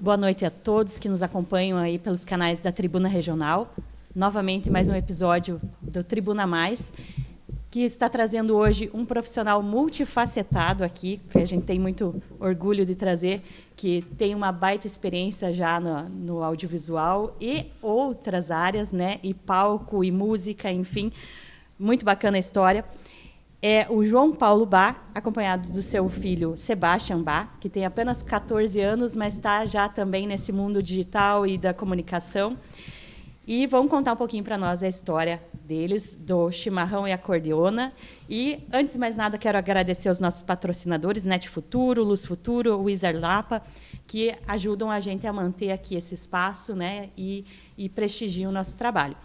Boa noite a todos que nos acompanham aí pelos canais da Tribuna Regional. Novamente, mais um episódio do Tribuna Mais, que está trazendo hoje um profissional multifacetado aqui, que a gente tem muito orgulho de trazer, que tem uma baita experiência já no audiovisual e outras áreas, né? E palco, e música, enfim. Muito bacana a história. É o João Paulo Bá, acompanhado do seu filho Sebastian Bá, que tem apenas 14 anos, mas está já também nesse mundo digital e da comunicação. E vão contar um pouquinho para nós a história deles, do Chimarrão e Acordeona. E, antes de mais nada, quero agradecer aos nossos patrocinadores, Net Futuro, Luz Futuro, Wizard Lapa, que ajudam a gente a manter aqui esse espaço, né, e prestigiam o nosso trabalho.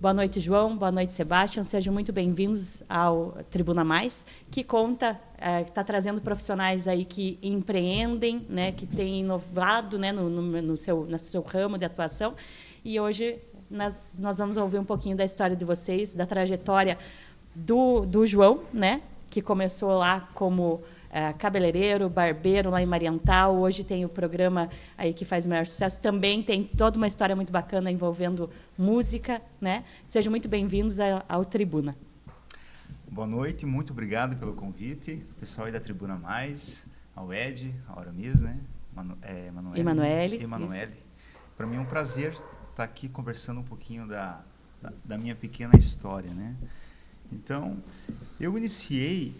Boa noite, João. Boa noite, Sebastião. Sejam muito bem-vindos ao Tribuna Mais, que conta, está trazendo profissionais aí que empreendem, né, que têm inovado, né, no seu ramo de atuação. E hoje nós vamos ouvir um pouquinho da história de vocês, da trajetória do João, né, que começou lá como cabeleireiro, barbeiro lá em Mariental. Hoje tem o programa aí que faz o maior sucesso. Também tem toda uma história muito bacana envolvendo música, né? Sejam muito bem-vindos ao Tribuna. Boa noite, muito obrigado pelo convite. Pessoal aí da Tribuna Mais, ao Ed, ao Aramis, né? Emanuele. Para mim é um prazer estar aqui conversando um pouquinho da minha pequena história, né? Então, eu iniciei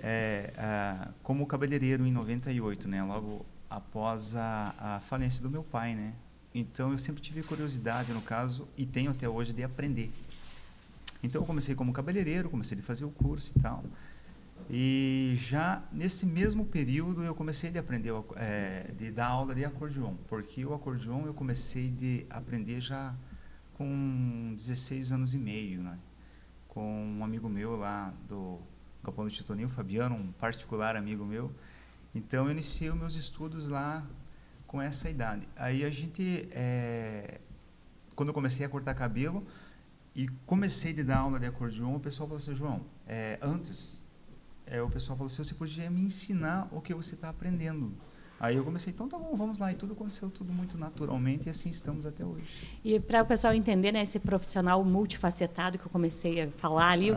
como cabeleireiro em 98, né? Logo após a falência do meu pai, né? Então, eu sempre tive curiosidade, no caso, e tenho até hoje, de aprender. Então, eu comecei como cabeleireiro, comecei a fazer o curso e tal. E já nesse mesmo período, eu comecei a aprender, de dar aula de acordeon, porque o acordeon eu comecei a aprender já com 16 anos e meio, né? Com um amigo meu lá do Galpão do Titoninho, Fabiano, um particular amigo meu. Então, eu iniciei os meus estudos lá com essa idade. Aí a gente, quando eu comecei a cortar cabelo e comecei a dar aula de acordeon, o pessoal falou assim, João, o pessoal falou assim, você podia me ensinar o que você está aprendendo. Aí eu comecei, então tá bom, vamos lá. E tudo aconteceu tudo muito naturalmente e assim estamos até hoje. E para o pessoal entender, né, esse profissional multifacetado que eu comecei a falar ali, o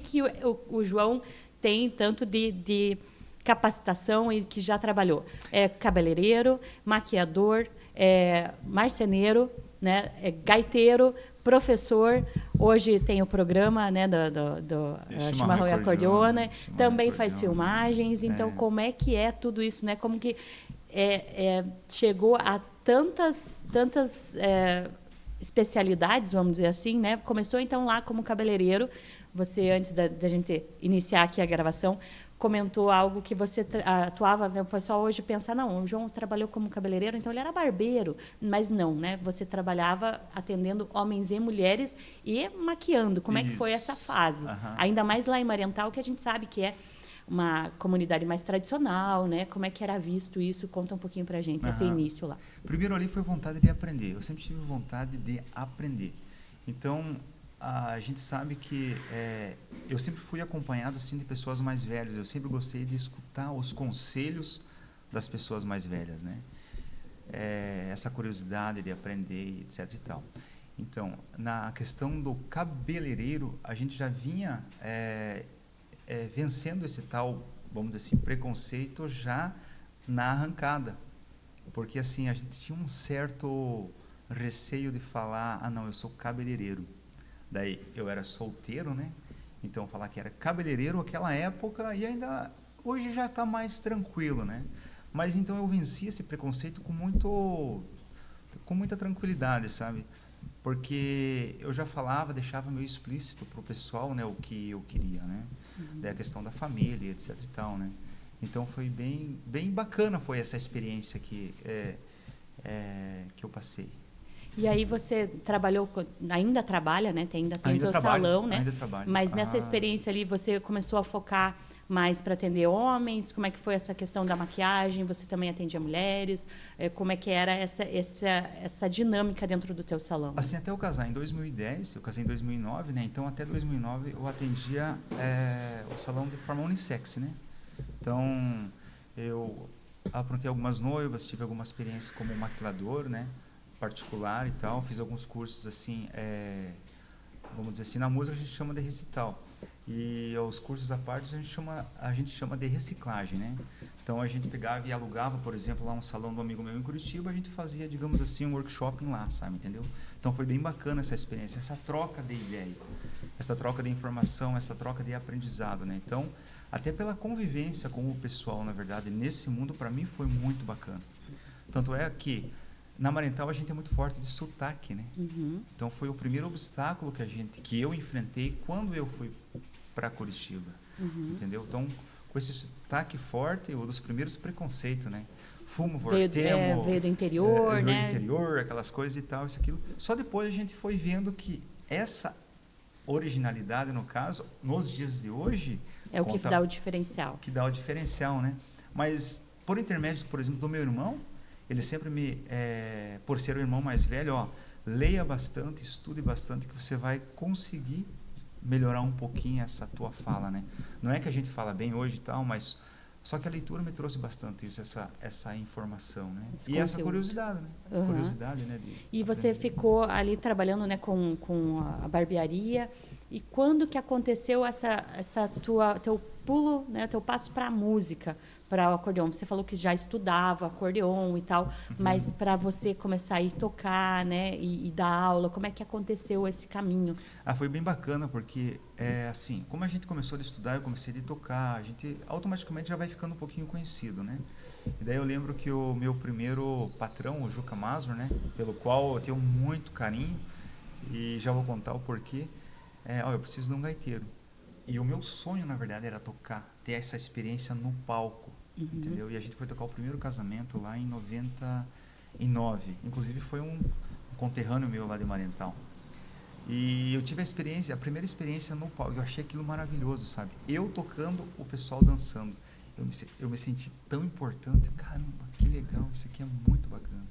que o João tem tanto de capacitação e que já trabalhou? É cabeleireiro, maquiador, marceneiro, né, gaiteiro, professor. Hoje tem o programa, né, do Chimarrão e Acordeona. Também faz filmagens. Então, como é que é tudo isso, né? Como que chegou a tantas especialidades, vamos dizer assim, né? Começou, então, lá como cabeleireiro. Você, antes da gente iniciar aqui a gravação, comentou algo que você atuava, né? O pessoal hoje pensa, não, o João trabalhou como cabeleireiro, então ele era barbeiro. Mas não, né? Você trabalhava atendendo homens e mulheres e maquiando. Como é que foi essa fase? Ainda mais lá em Mariental, que a gente sabe que é uma comunidade mais tradicional, né? Como é que era visto isso? Conta um pouquinho pra gente, esse início lá. Primeiro ali foi vontade de aprender. Eu sempre tive vontade de aprender. Então, a gente sabe que eu sempre fui acompanhado assim, de pessoas mais velhas. Eu sempre gostei de escutar os conselhos das pessoas mais velhas, né? Essa curiosidade de aprender, etc. e tal. Então, na questão do cabeleireiro, a gente já vinha vencendo esse tal, vamos dizer assim, preconceito já na arrancada. Porque assim, a gente tinha um certo receio de falar, não, eu sou cabeleireiro. Daí eu era solteiro, né? Então falar que era cabeleireiro naquela época e ainda hoje já está mais tranquilo, né? Mas então eu venci esse preconceito com muita tranquilidade, sabe? Porque eu já falava, deixava meio explícito pro pessoal, né, o que eu queria, né? Daí a questão da família, etc e tal, né? Então foi bem bacana foi essa experiência que eu passei. E aí você trabalhou, ainda trabalha, né? Ainda tem o seu salão, né? Ainda trabalho. Mas nessa experiência ali você começou a focar mais para atender homens? Como é que foi essa questão da maquiagem? Você também atendia mulheres? Como é que era essa dinâmica dentro do teu salão? Assim, até eu casar em 2010, eu casei em 2009, né? Então até 2009 eu atendia o salão de forma unissex, né? Então eu aprontei algumas noivas, tive alguma experiência como maquilador, né? Particular e tal. Fiz alguns cursos assim, vamos dizer assim, na música a gente chama de recital. E os cursos à parte a gente chama de reciclagem, né? Então a gente pegava e alugava, por exemplo, lá um salão do amigo meu em Curitiba, a gente fazia, digamos assim, um workshop lá, sabe, entendeu? Então foi bem bacana essa experiência, essa troca de ideia, essa troca de informação, essa troca de aprendizado, né? Então, até pela convivência com o pessoal, na verdade, nesse mundo, para mim foi muito bacana. Tanto é que na Marental a gente é muito forte de sotaque, né? Uhum. Então foi o primeiro obstáculo que eu enfrentei quando eu fui para Curitiba, entendeu? Então, com esse sotaque forte, um dos primeiros preconceitos, né? Fumo, vortemo, veio do interior, né? Do interior, aquelas coisas e tal, isso, aquilo. Só depois a gente foi vendo que essa originalidade, no caso, nos dias de hoje... É o que dá o diferencial. Que dá o diferencial, né? Mas, por intermédio, por exemplo, do meu irmão, ele sempre por ser o irmão mais velho, ó, leia bastante, estude bastante, que você vai conseguir melhorar um pouquinho essa tua fala, né? Não é que a gente fala bem hoje e tal, mas só que a leitura me trouxe bastante isso, essa informação, né? Esse e conteúdo. Essa curiosidade, né? Uhum. Curiosidade, né? E você ficou ali trabalhando, né, com a barbearia. E quando que aconteceu teu pulo, né, teu passo para a música, para o acordeon? Você falou que já estudava acordeon e tal, mas para você começar a ir tocar, né, e dar aula, como é que aconteceu esse caminho? Foi bem bacana, porque, assim, como a gente começou a estudar, eu comecei a tocar, a gente automaticamente já vai ficando um pouquinho conhecido, né? E daí eu lembro que o meu primeiro patrão, o Juca Masur, né, pelo qual eu tenho muito carinho, e já vou contar o porquê, eu preciso de um gaiteiro. E o meu sonho, na verdade, era tocar, ter essa experiência no palco, entendeu? E a gente foi tocar o primeiro casamento lá em 99. Inclusive foi um conterrâneo meu lá de Marental. E eu tive a primeira experiência no palco. Eu achei aquilo maravilhoso, sabe? Eu tocando, o pessoal dançando. Eu me senti tão importante. Caramba, que legal, isso aqui é muito bacana.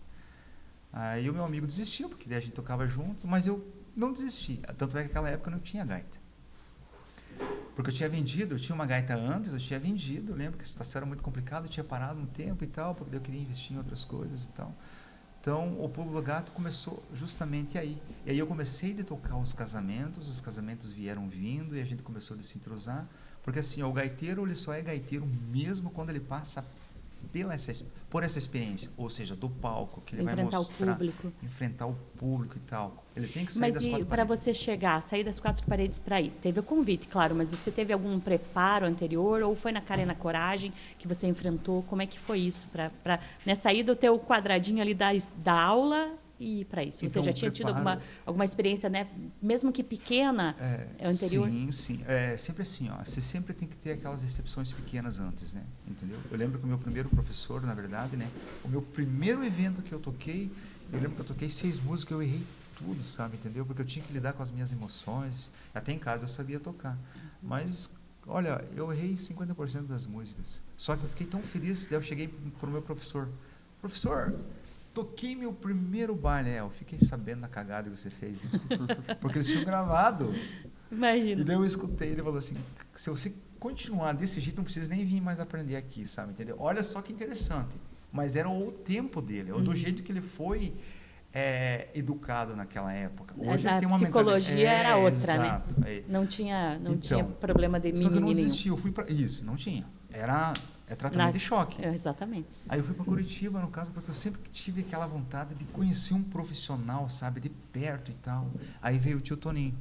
Aí o meu amigo desistiu, porque daí a gente tocava junto, mas eu não desisti. Tanto é que naquela época eu não tinha gaita. Porque eu tinha uma gaita antes, eu tinha vendido, eu lembro que a situação era muito complicada, eu tinha parado um tempo e tal, porque eu queria investir em outras coisas e tal. Então, o Pulo do Gato começou justamente aí. E aí eu comecei a tocar os casamentos vieram vindo e a gente começou a se entrosar, porque assim, o gaiteiro, ele só é gaiteiro mesmo quando ele passa por essa experiência, ou seja, do palco, que ele vai mostrar, enfrentar o público e tal. Ele tem que sair das quatro paredes. Mas para você sair das quatro paredes para ir? Teve o convite, claro, mas você teve algum preparo anterior ou foi na cara e na coragem que você enfrentou? Como é que foi isso? Né, sair do teu quadradinho ali da aula e ir para isso? Então, você já tinha tido alguma experiência, né, mesmo que pequena, anterior? Sim. É sempre assim, ó, você sempre tem que ter aquelas exceções pequenas antes, né? Entendeu? Eu lembro que o meu primeiro professor, na verdade, né, o meu primeiro evento que eu toquei, eu lembro que eu toquei 6 músicas, eu errei tudo, sabe, entendeu? Porque eu tinha que lidar com as minhas emoções. Até em casa eu sabia tocar. Mas, olha, eu errei 50% das músicas. Só que eu fiquei tão feliz, daí eu cheguei pro meu professor. Professor, toquei meu primeiro baile. Eu fiquei sabendo da cagada que você fez, né? Porque eles tinham gravado. Imagina. E daí eu escutei, ele falou assim, se você continuar desse jeito, não precisa nem vir mais aprender aqui, sabe, entendeu? Olha só que interessante. Mas era o tempo dele, do jeito que ele foi educado naquela época. Hoje a tem uma psicologia era outra, exato, né? Não tinha problema de mimimi. Só que eu não desisti, eu fui para isso, não tinha. É tratamento de choque. Exatamente. Aí eu fui para Curitiba, no caso, porque eu sempre tive aquela vontade de conhecer um profissional, sabe, de perto e tal. Aí veio o tio Toninho,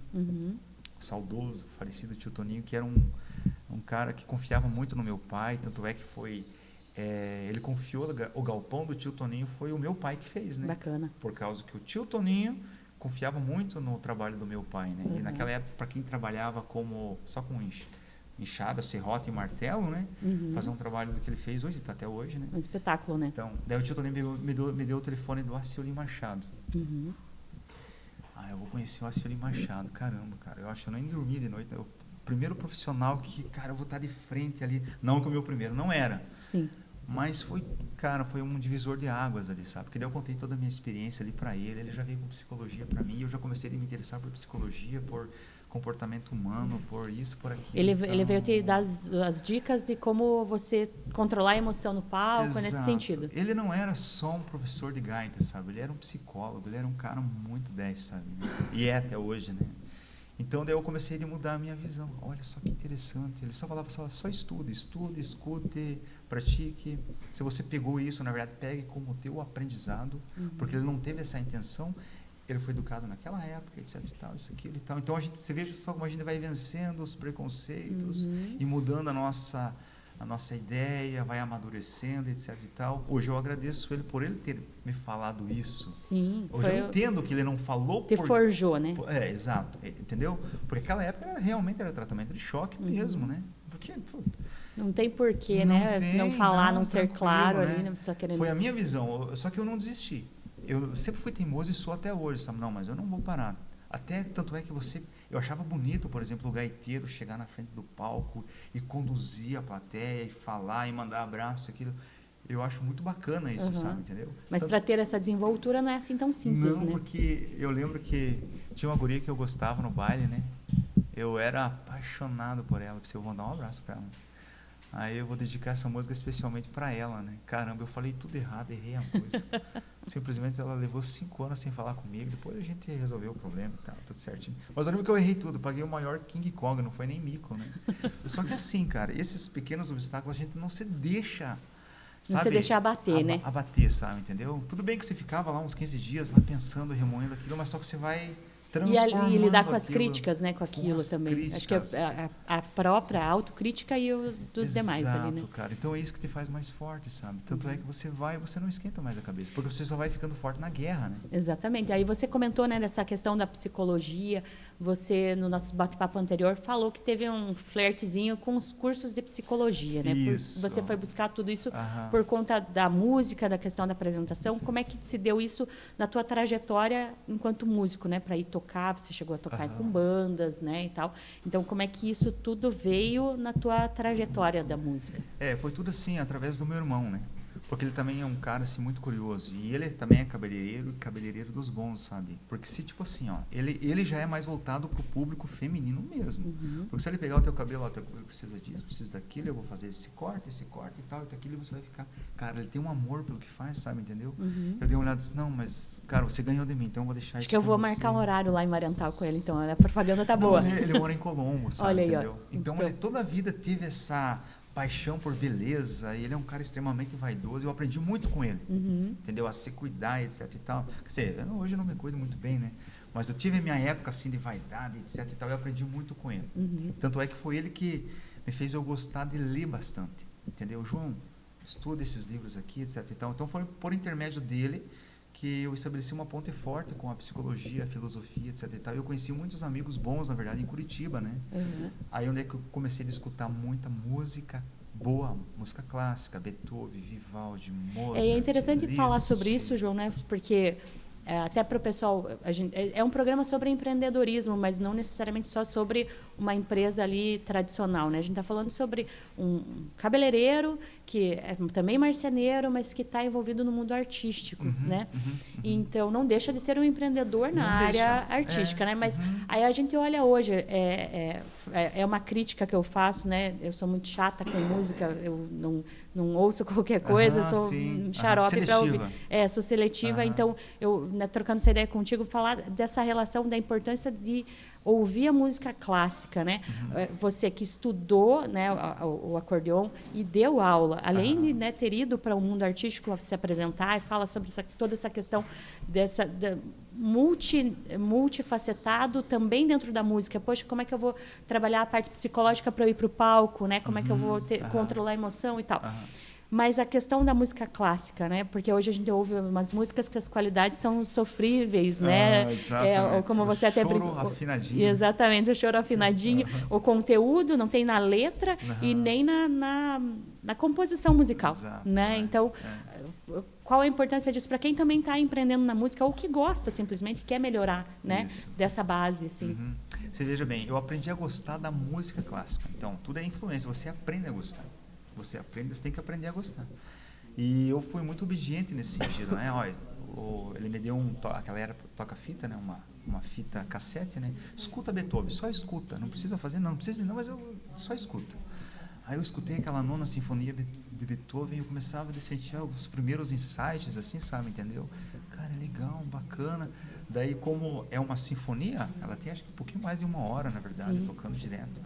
saudoso, falecido tio Toninho, que era um cara que confiava muito no meu pai, tanto é que foi... ele confiou o galpão do tio Toninho, foi o meu pai que fez, né? Bacana. Por causa que o tio Toninho confiava muito no trabalho do meu pai, né? E naquela época, para quem trabalhava só com enxada, serrote e martelo, né? Fazer um trabalho do que ele fez hoje, está até hoje, né? Um espetáculo, né? Então, daí o tio Toninho me deu o telefone do Acioli Machado. Eu vou conhecer o Acioli Machado, caramba, cara. Eu acho que eu nem dormi de noite, né? O primeiro profissional que, cara, eu vou estar de frente ali. Não que o meu primeiro, não era. Sim. Mas foi um divisor de águas ali, sabe? Porque daí eu contei toda a minha experiência ali para ele já veio com psicologia para mim, e eu já comecei a me interessar por psicologia, por comportamento humano, por isso, por aquilo. Ele veio te dar as dicas de como você controlar a emoção no palco, nesse sentido. Ele não era só um professor de gaita, sabe? Ele era um psicólogo, ele era um cara muito 10, sabe? E é até hoje, né? Então, daí eu comecei a mudar a minha visão. Olha só que interessante. Ele só falava só estude, escute, pratique. Se você pegou isso, na verdade, pegue como teu aprendizado, porque ele não teve essa intenção. Ele foi educado naquela época, etc e tal, isso, aquilo e tal. Então, você veja só como a gente vai vencendo os preconceitos e mudando a nossa ideia, vai amadurecendo, etc e tal. Hoje eu agradeço ele por ele ter me falado isso. Sim. Hoje eu entendo que ele não falou te forjou, né? Exato. Entendeu? Porque aquela época realmente era tratamento de choque mesmo, né? Porque... não tem porquê, né? Não falar, não ser claro, né? Ali, não precisa querer... Foi a minha visão, só que eu não desisti. Eu sempre fui teimoso e sou até hoje, sabe? Não, mas eu não vou parar. Até, tanto é que eu achava bonito, por exemplo, o gaiteiro chegar na frente do palco e conduzir a plateia e falar e mandar abraço, aquilo. Eu acho muito bacana isso, sabe? Entendeu? Mas para ter essa desenvoltura não é assim tão simples, né? Não, porque eu lembro que tinha uma guria que eu gostava no baile, né? Eu era apaixonado por ela, eu vou dar um abraço para ela. Aí eu vou dedicar essa música especialmente para ela, né? Caramba, eu falei tudo errado, errei a música. Simplesmente ela levou 5 anos sem falar comigo, depois a gente resolveu o problema e tal, tudo certinho. Mas eu lembro que eu errei tudo, paguei o maior King Kong, não foi nem mico, né? Só que assim, cara, esses pequenos obstáculos a gente não se deixa... Sabe, não se deixar abater, né? Abater, sabe, entendeu? Tudo bem que você ficava lá uns 15 dias lá pensando, remoendo aquilo, mas só que você vai... E lidar com as críticas, né, com aquilo também. Críticas. Acho que a própria autocrítica e dos demais ali, né? Cara. Então é isso que te faz mais forte, sabe? Tanto é que você não esquenta mais a cabeça, porque você só vai ficando forte na guerra, né? Exatamente. Aí você comentou, né, dessa questão da psicologia. Você, no nosso bate-papo anterior, falou que teve um flertezinho com os cursos de psicologia, né? Isso. Você foi buscar tudo isso por conta da música, da questão da apresentação. Como é que se deu isso na tua trajetória enquanto músico, né? Para ir tocar, você chegou a tocar com bandas, né, e tal. Então, como é que isso tudo veio na tua trajetória da música? Foi tudo assim, através do meu irmão, né? Porque ele também é um cara, assim, muito curioso. E ele também é cabeleireiro dos bons, sabe? Porque se, tipo assim, ó, ele já é mais voltado pro público feminino mesmo. Porque se ele pegar o teu cabelo, ó, teu cabelo precisa disso, precisa daquilo, eu vou fazer esse corte e tal, e aquilo, e você vai ficar... Cara, ele tem um amor pelo que faz, sabe? Entendeu? Eu dei uma olhada e disse, não, mas, cara, você ganhou de mim, então eu vou deixar Acho que eu vou marcar um horário lá em Mariantal com ele, então. A propaganda tá boa. Não, ele mora em Colombo, sabe? Olha aí, entendeu? ó. Então, ele toda a vida teve essa... paixão por beleza, ele é um cara extremamente vaidoso, eu aprendi muito com ele, entendeu? A se cuidar, etc e tal. Quer dizer, hoje eu não me cuido muito bem, né? Mas eu tive a minha época, assim, de vaidade, etc e tal, e eu aprendi muito com ele. Tanto é que foi ele que me fez eu gostar de ler bastante, entendeu? João, estuda esses livros aqui, etc e tal. Então, foi por intermédio dele que eu estabeleci uma ponte forte com a psicologia, a filosofia, etc e tal. Eu conheci muitos amigos bons, na verdade, em Curitiba, né? Aí onde é que eu comecei a escutar muita música boa, música clássica, Beethoven, Vivaldi, Mozart. É interessante Liszt. falar sobre isso, João, né? Porque até para o pessoal, é um programa sobre empreendedorismo, mas não necessariamente só sobre uma empresa ali tradicional, né? A gente está falando sobre um cabeleireiro que é também marceneiro, mas que está envolvido no mundo artístico, né? Então, não deixa de ser um empreendedor na área artística, né? Mas aí a gente olha hoje, é uma crítica que eu faço, né? Eu sou muito chata com música, eu não ouço qualquer coisa, sou um xarope para ouvir. Sou seletiva, então, eu, né, trocando essa ideia contigo, falar dessa relação, da importância de ouvir a música clássica, né? Você que estudou, né, o acordeon e deu aula, além de, né, ter ido para o mundo artístico se apresentar, e fala sobre toda essa questão multifacetado também dentro da música. Poxa, como é que eu vou trabalhar a parte psicológica para eu ir para o palco, né? Como é que eu vou controlar a emoção e tal. Mas a questão da música clássica, né? Porque hoje a gente ouve umas músicas que as qualidades são sofríveis, né? Exatamente. Como você até choro afinadinho. Exatamente, o choro afinadinho. O conteúdo não tem na letra e nem na composição musical, né? Então, qual a importância disso para quem também está empreendendo na música ou que gosta simplesmente, quer melhorar, né? Dessa base, assim. Você veja bem, eu aprendi a gostar da música clássica. Então, tudo é influência, você aprende a gostar. Você tem que aprender a gostar. E eu fui muito obediente nesse sentido, né? Ele me deu aquela era toca-fita, né? uma fita cassete, né? Escuta Beethoven, só escuta, não precisa fazer, não precisa não, mas eu só escuta. Aí eu escutei aquela nona sinfonia de Beethoven e eu começava a sentir os primeiros insights, assim, sabe, entendeu? Cara, é legal, bacana. Daí, como é uma sinfonia, ela tem acho que um pouquinho mais de 1 hora, na verdade, Sim. tocando direto.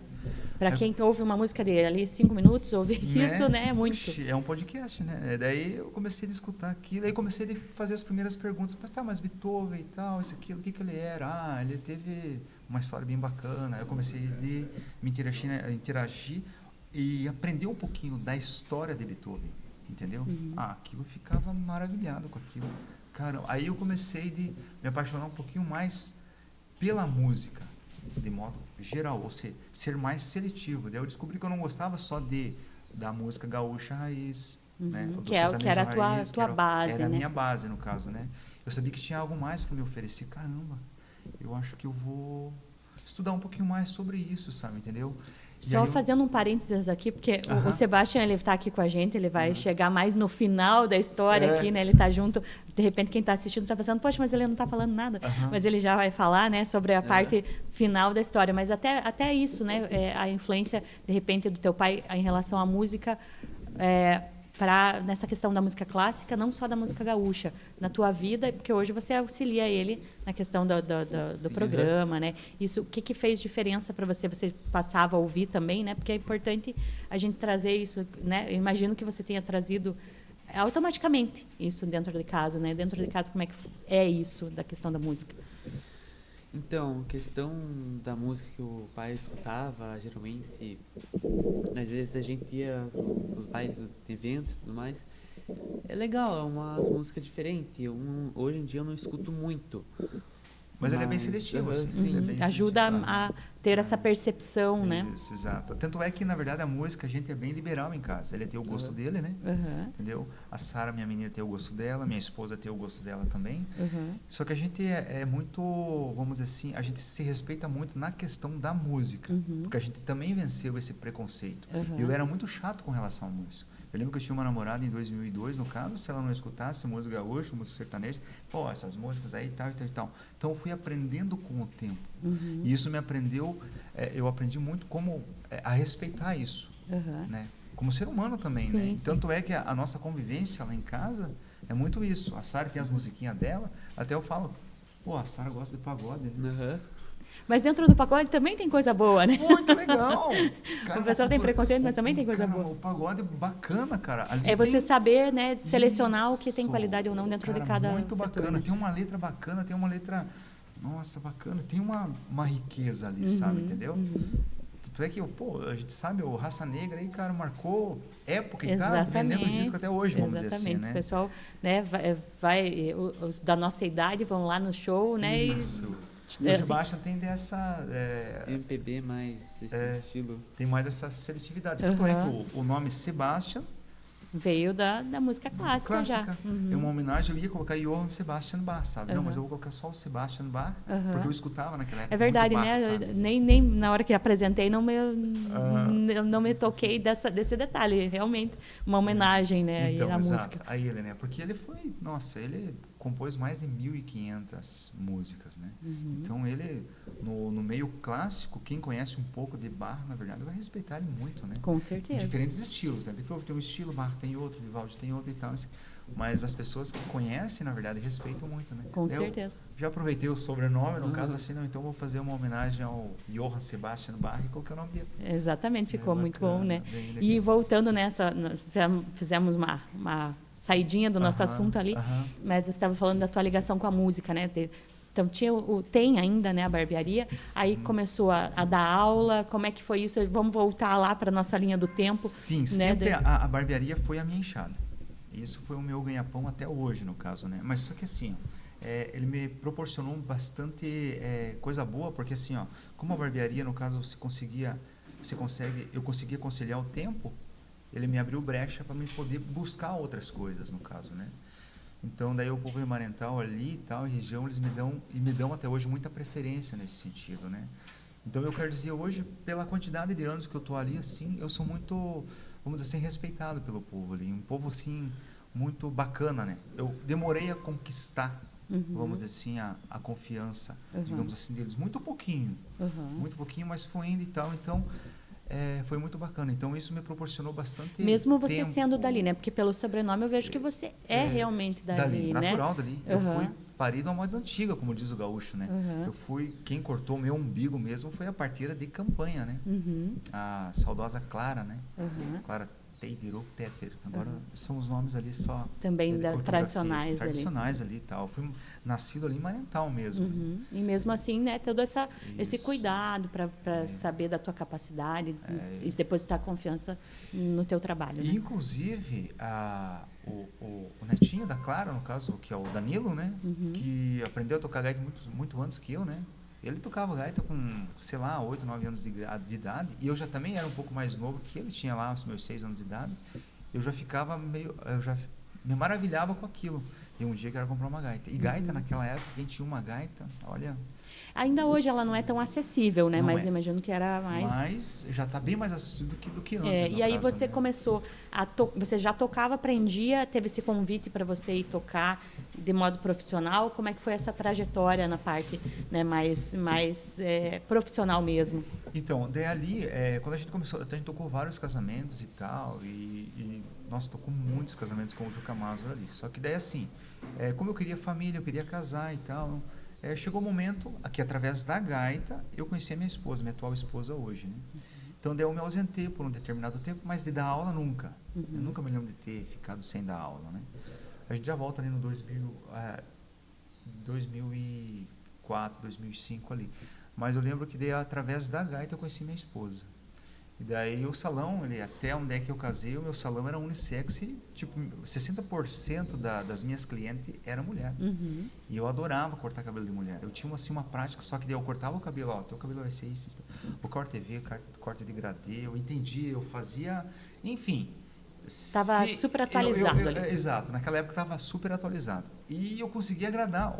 Para quem ouve uma música dele ali, 5 minutos, ouvir Né? isso, né? É muito. Puxa, é um podcast, né? Daí eu comecei a escutar aquilo, aí comecei a fazer as primeiras perguntas. Mas Beethoven e tal, isso, aquilo, o que ele era? Ah, ele teve uma história bem bacana. Aí eu comecei a me interagir e aprender um pouquinho da história de Beethoven, entendeu? Uhum. Aquilo eu ficava maravilhado com aquilo. Cara, aí eu comecei a me apaixonar um pouquinho mais pela música, de modo geral, ou seja, ser mais seletivo. Daí eu descobri que eu não gostava só da música gaúcha raiz, né? Do Que era a tua, raiz, tua base, era a né? minha base, no caso, né? Eu sabia que tinha algo mais para me oferecer. Caramba, eu acho que eu vou estudar um pouquinho mais sobre isso, sabe, entendeu? Só fazendo um parênteses aqui, porque o Sebastião, ele está aqui com a gente, ele vai chegar mais no final da história aqui, né? Ele está junto, de repente quem está assistindo está pensando, poxa, mas ele não está falando nada. Mas ele já vai falar, né, sobre a parte final da história. Mas até isso, né, a influência, de repente, do teu pai em relação à música, nessa questão da música clássica, não só da música gaúcha, na tua vida, porque hoje você auxilia ele na questão do programa, né? Isso, o que fez diferença para você? Você passava a ouvir também, né? Porque é importante a gente trazer isso, né? Eu imagino que você tenha trazido automaticamente isso dentro de casa, né? Dentro de casa, como é que é isso da questão da música? Então, questão da música que o pai escutava, geralmente, às vezes a gente ia com os pais em eventos e tudo mais. É legal, é umas músicas diferentes. Hoje em dia eu não escuto muito. Mas ele é bem seletivo, assim. Sim. Ele é bem Ajuda seletivo, a ter essa percepção, né? Isso, exato. Tanto é que, na verdade, a música, a gente é bem liberal em casa. Ele tem o gosto dele, né? Entendeu? A Sara, minha menina, tem o gosto dela, minha esposa tem o gosto dela também. Só que a gente é muito, vamos dizer assim, a gente se respeita muito na questão da música. Porque a gente também venceu esse preconceito. Eu era muito chato com relação à música. Eu lembro que eu tinha uma namorada em 2002, no caso, se ela não escutasse música gaúcha, música sertaneja, pô, essas músicas aí, tal, e tal, e tal. Então, eu fui aprendendo com o tempo. E isso me aprendeu, eu aprendi muito como a respeitar isso, né? Como ser humano também, sim, né? sim. Tanto é que a nossa convivência lá em casa é muito isso. A Sara tem as musiquinhas dela, até eu falo, pô, a Sara gosta de pagode, né? Mas dentro do pagode também tem coisa boa, né? Muito legal! Cara, O pessoal tem preconceito, mas também tem coisa cara, boa. O pagode é bacana, cara. Ali É você tem... saber, né, selecionar o que tem Isso. qualidade ou não dentro Cara, de cada muito setor, bacana. né? Tem uma letra bacana, tem uma letra... Nossa, bacana. Tem uma riqueza ali, sabe? Entendeu? Tanto é que, pô, a gente sabe, o Raça Negra aí, cara, marcou época e tá vendendo disco até hoje, vamos dizer assim, né? O pessoal, né, os da nossa idade vão lá no show, né? Isso. E o Sebastião tem dessa... MPB mais esse estilo. Tem mais essa seletividade. Tanto é que o nome Sebastian veio da música clássica já. É uma homenagem, eu ia colocar Johann Sebastian Bach, sabe? Não, mas eu vou colocar só o Sebastian Bach, porque eu escutava naquela época. É verdade, muito Bach, né? Sabe? Nem na hora que apresentei não me toquei desse detalhe. Realmente, uma homenagem, né, Então, aí na exato, música. a ele, né? Porque ele foi, nossa, ele compôs mais de 1.500 músicas, né? Então ele, no meio clássico, quem conhece um pouco de Bach, na verdade, vai respeitar ele muito, né? Com certeza. Diferentes estilos, né? Beethoven tem um estilo, Bach tem outro, Vivaldi tem outro e tal, assim. Mas as pessoas que conhecem, na verdade, respeitam muito, né? Com certeza. Já aproveitei o sobrenome, no caso assim, não, então vou fazer uma homenagem ao Johann Sebastian Bach e coloquei o nome dele. Exatamente, ficou muito bacana, bom, né? bem E legal. voltando nessa, nós fizemos uma saidinha do nosso assunto ali, mas você estava falando da tua ligação com a música, né? Então tem ainda, né, a barbearia, aí começou a dar aula, como é que foi isso? Vamos voltar lá para a nossa linha do tempo. Sim, né? sempre a barbearia foi a minha enxada. Isso foi o meu ganha-pão até hoje, no caso, né? Mas só que assim, ele me proporcionou bastante coisa boa, porque assim, ó, como a barbearia, no caso, eu conseguia conciliar o tempo, ele me abriu brecha para me poder buscar outras coisas, no caso, né? Então, daí o povo de Marental ali e tal, e região, eles me dão até hoje muita preferência nesse sentido, né? Então, eu quero dizer, hoje, pela quantidade de anos que eu estou ali, assim, eu sou muito, vamos dizer assim, respeitado pelo povo ali. Um povo, assim, muito bacana, né? Eu demorei a conquistar vamos dizer assim, a confiança, Uhum. digamos assim, deles. Muito pouquinho, mas foi indo e tal. Então, foi muito bacana. Então, isso me proporcionou bastante Mesmo você tempo. sendo dali, né? Porque pelo sobrenome eu vejo que você é realmente dali, né? Natural dali. Eu fui parido a moda antiga, como diz o gaúcho, né? Quem cortou meu umbigo mesmo foi a parteira de campanha, né? A saudosa Clara, né? Clara Teideiro Teter. Agora são os nomes ali só também tradicionais ali e tal. Fui nascido ali em Mariental mesmo. E mesmo assim, né, todo esse cuidado para saber da tua capacidade e depositar confiança no teu trabalho, né? Inclusive, o netinho da Clara, no caso, que é o Danilo, né? Que aprendeu a tocar gaita muito antes que eu, né? Ele tocava gaita com, sei lá, 8, 9 anos de idade. E eu já também era um pouco mais novo que ele. Tinha lá os meus 6 anos de idade. Eu já ficava eu já me maravilhava com aquilo. E um dia eu quero comprar uma gaita. E gaita, naquela época, a gente tinha uma gaita, olha... Ainda hoje ela não é tão acessível, né? Mas imagino que era mais... Mas já está bem mais acessível do que antes. E aí você começou você já tocava, aprendia, teve esse convite para você ir tocar de modo profissional. Como é que foi essa trajetória na parte, né, mais profissional mesmo? Então, daí ali, quando a gente começou, a gente tocou vários casamentos e tal, nossa, tocou muitos casamentos com o Juca Mazur ali. Só que daí assim, como eu queria família, eu queria casar e tal, chegou o momento que através da gaita eu conheci a minha esposa, minha atual esposa hoje, né? Então daí eu me ausentei por um determinado tempo, mas de dar aula nunca. Eu nunca me lembro de ter ficado sem dar aula, né? A gente já volta ali no 2004, 2005 ali. Mas eu lembro que daí através da gaita eu conheci minha esposa. E daí o salão, até onde é que eu casei, o meu salão era unissex e, tipo, 60% das minhas clientes era mulher. E eu adorava cortar cabelo de mulher. Eu tinha, assim, uma prática, só que daí eu cortava o cabelo, teu cabelo vai ser isso. O corte V, corte de gradê, eu entendia, eu fazia, enfim. Estava super atualizado ali. Exato, naquela época estava super atualizado. E eu conseguia agradar,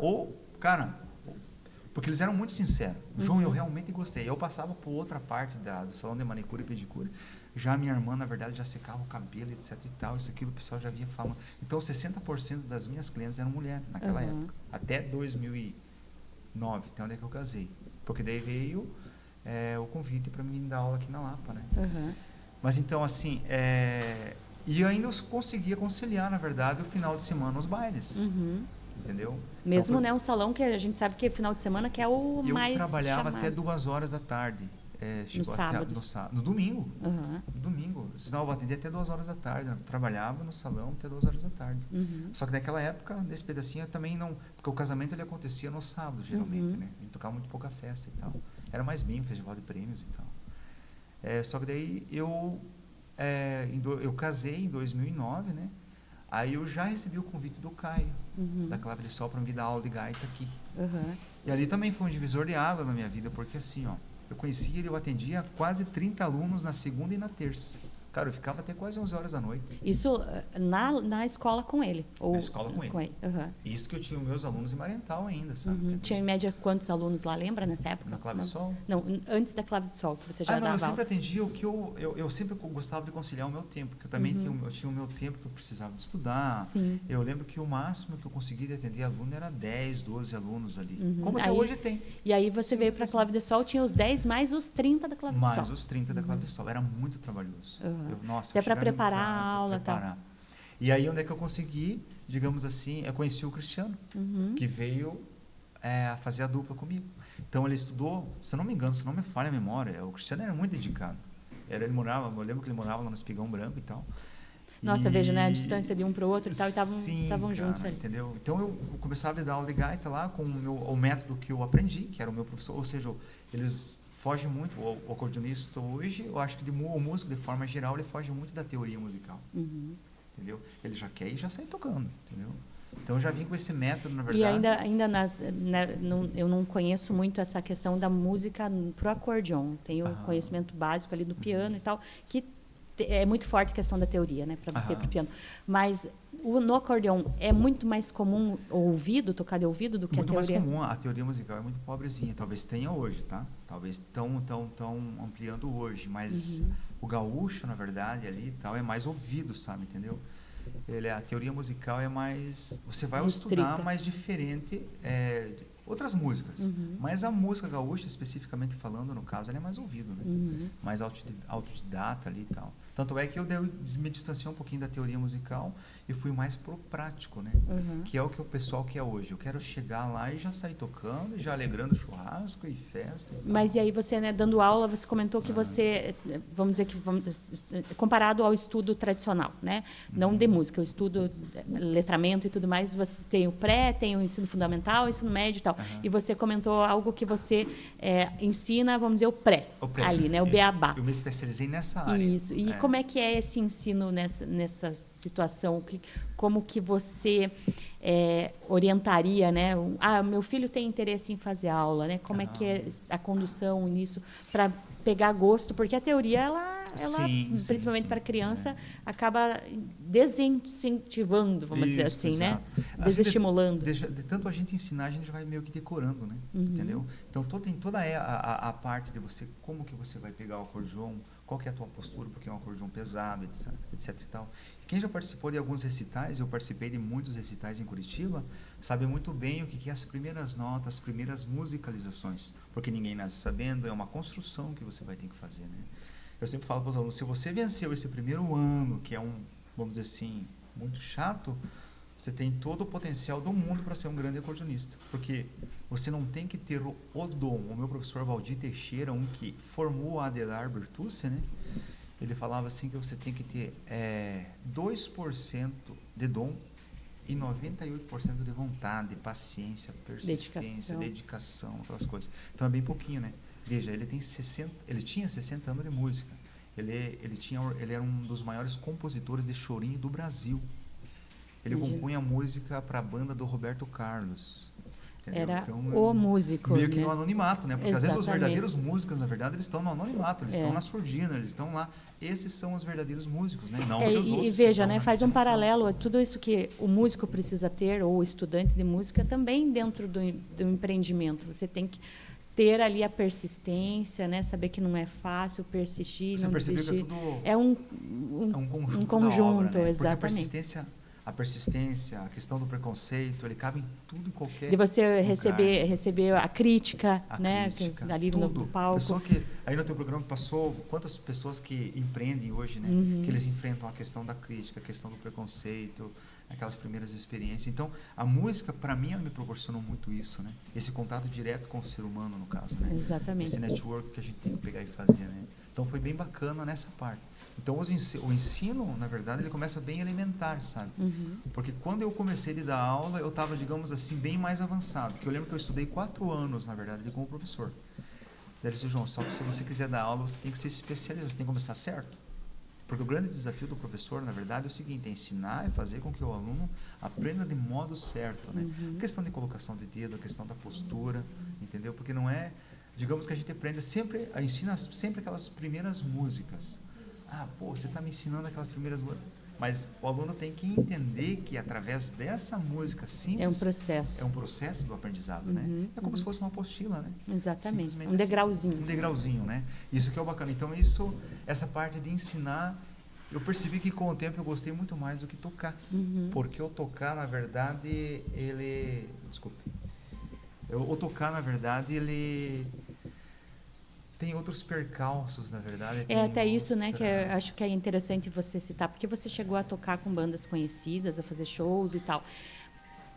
porque eles eram muito sinceros. João, eu realmente gostei. Eu passava por outra parte do salão de manicure e pedicure. Já a minha irmã, na verdade, já secava o cabelo, etc e tal. Isso, aquilo, o pessoal já via falando. Então, 60% das minhas clientes eram mulheres naquela época. Até 2009, até onde é que eu casei. Porque daí veio o convite para mim dar aula aqui na Lapa, né? Mas então, assim, e ainda eu conseguia conciliar, na verdade, o final de semana nos bailes. Entendeu? Mesmo, então, né, um salão que a gente sabe que é final de semana que é o mais eu trabalhava chamado. até 2 horas da tarde. No domingo. No domingo. Senão eu atendia até 2 horas da tarde. Eu trabalhava no salão até 2 horas da tarde. Só que naquela época, nesse pedacinho, eu também não... Porque o casamento ele acontecia no sábado, geralmente, né? A gente tocava muito pouca festa e tal. Era mais bem um festival de prêmios e tal. Só que daí eu casei em 2009, né? Aí eu já recebi o convite do Caio, da Clave de Sol, para me dar aula de gaita aqui. E ali também foi um divisor de águas na minha vida, porque assim, eu conhecia ele, eu atendia quase 30 alunos na segunda e na terça. Cara, eu ficava até quase 11 horas da noite. Isso na escola com ele? Na escola com ele. Isso que eu tinha os meus alunos em Mariental ainda, sabe? Tinha em média quantos alunos lá, lembra, nessa época? Na Clave de Sol? Não, antes da Clave de Sol, que você já dava eu sempre atendia o que eu sempre gostava de conciliar o meu tempo, porque eu também tinha o meu tempo que eu precisava de estudar. Sim. Eu lembro que o máximo que eu conseguia atender aluno era 10, 12 alunos ali. Como até hoje tem. E aí você veio para a Clave de Sol, tinha os 10 mais os 30 da Clave de Sol. Mais os 30 da Clave de Sol. Era muito trabalhoso. Até para preparar a aula e tal. E aí onde é que eu consegui, digamos assim, eu conheci o Cristiano, que veio fazer a dupla comigo. Então ele estudou, se eu não me engano, se não me falha a memória, o Cristiano era muito dedicado. Eu lembro que ele morava lá no Espigão Branco e tal. Nossa, veja, né? A distância de um para o outro e tal, e estavam juntos ali. Entendeu? Então eu começava a dar aula de gaita lá com o método que eu aprendi, que era o meu professor, ou seja, eles fogem muito, o acordeonista hoje, eu acho que o músico, de forma geral, ele foge muito da teoria musical. Entendeu? Ele já quer e já sai tocando, entendeu? Então eu já vim com esse método, na verdade. E ainda eu não conheço muito essa questão da música pro acordeon. Tenho conhecimento básico ali do piano e tal, que é muito forte a questão da teoria, né, para você ir pro piano. Mas no acordeon é muito mais comum tocar de ouvido do que muito a teoria? Muito mais comum. A teoria musical é muito pobrezinha. Talvez tenha hoje, tá? Talvez tão ampliando hoje. Mas o gaúcho, na verdade, ali e tal, é mais ouvido, sabe? Entendeu? a teoria musical é mais... Você vai Restrita. estudar mais diferente outras músicas. Mas a música gaúcha, especificamente falando, no caso, ela é mais ouvido, né? Mais autodidata ali e tal. Tanto é que eu me distanciei um pouquinho da teoria musical e fui mais pro prático, né? Que é o que o pessoal quer hoje. Eu quero chegar lá e já sair tocando, e já alegrando churrasco e festa. E Mas e aí você, né, dando aula, você comentou que você, vamos dizer que comparado ao estudo tradicional, né? Não de música, o estudo, letramento e tudo mais, você tem o pré, tem o ensino fundamental, o ensino médio e tal. E você comentou algo que você ensina, vamos dizer, o pré. Ali, né? O beabá. Eu me especializei nessa área. Isso. E como é que é esse ensino nessa situação? Como que você orientaria, né? Meu filho tem interesse em fazer aula, né? Como é que é a condução nisso para pegar gosto? Porque a teoria, ela principalmente para criança, acaba desincentivando, vamos dizer assim, exato. né? Desestimulando. De tanto a gente ensinar, a gente vai meio que decorando, né? Entendeu? Então, tem toda a parte de você, como que você vai pegar o acordeon, qual que é a tua postura, porque é um acordeon pesado, etc e tal. Quem já participou de alguns recitais, eu participei de muitos recitais em Curitiba, sabe muito bem o que é as primeiras notas, as primeiras musicalizações, porque ninguém nasce sabendo, é uma construção que você vai ter que fazer, né? Eu sempre falo para os alunos, se você venceu esse primeiro ano, que é vamos dizer assim, muito chato, você tem todo o potencial do mundo para ser um grande acordeonista, porque você não tem que ter o dom. O meu professor Valdir Teixeira, que formou a Adelar Bertucci, né? Ele falava assim que você tem que ter 2% de dom e 98% de vontade, paciência, persistência, dedicação, aquelas coisas. Então é bem pouquinho, né? Veja, ele tinha 60 anos de música. Ele era um dos maiores compositores de chorinho do Brasil. Ele compunha música para a banda do Roberto Carlos. Entendeu? Era então, o músico, meio que né? no anonimato, né? Porque Exatamente. às vezes os verdadeiros músicos, na verdade, eles estão no anonimato, eles estão na surdina, eles estão lá. Esses são os verdadeiros músicos, né? Não porque os outros e veja, né? estão Faz um atenção. paralelo a tudo isso que o músico precisa ter, ou o estudante de música, também dentro do empreendimento. Você tem que ter ali a persistência, né? Saber que não é fácil, persistir, Você não percebeu desistir. que é tudo É um conjunto, da obra, né? exatamente. Porque a persistência, a questão do preconceito, ele cabe em tudo e qualquer De você lugar. receber a crítica, né? Crítica, Ali tudo. no palco. Pessoa que, aí no teu programa passou, quantas pessoas que empreendem hoje, né? Que eles enfrentam a questão da crítica, a questão do preconceito, aquelas primeiras experiências. Então, a música, para mim, ela me proporcionou muito isso, né? Esse contato direto com o ser humano, no caso, né? Exatamente. Esse network que a gente tem que pegar e fazer, né? Então, foi bem bacana nessa parte. Então, o ensino, na verdade, ele começa bem elementar, sabe? Porque quando eu comecei a dar aula, eu estava, digamos assim, bem mais avançado. Porque eu lembro que eu estudei 4 anos, na verdade, como professor. Daí ele disse, João, só que se você quiser dar aula, você tem que ser especialista, você tem que começar certo. Porque o grande desafio do professor, na verdade, é o seguinte, é ensinar e fazer com que o aluno aprenda de modo certo, né? A questão de colocação de dedo, a questão da postura, entendeu? Porque não é, digamos que a gente ensina sempre aquelas primeiras músicas. Você está me ensinando aquelas primeiras músicas. Mas o aluno tem que entender que através dessa música simples... É um processo. É um processo do aprendizado, né? É como se fosse uma apostila, né? Exatamente. Um degrauzinho. Assim, um degrauzinho, né? Isso que é o bacana. Então, essa parte de ensinar, eu percebi que com o tempo eu gostei muito mais do que tocar. Porque o tocar, na verdade, o tocar, na verdade, ele... tem outros percalços, na verdade. Até isso, né, que eu acho que é interessante você citar, porque você chegou a tocar com bandas conhecidas, a fazer shows e tal.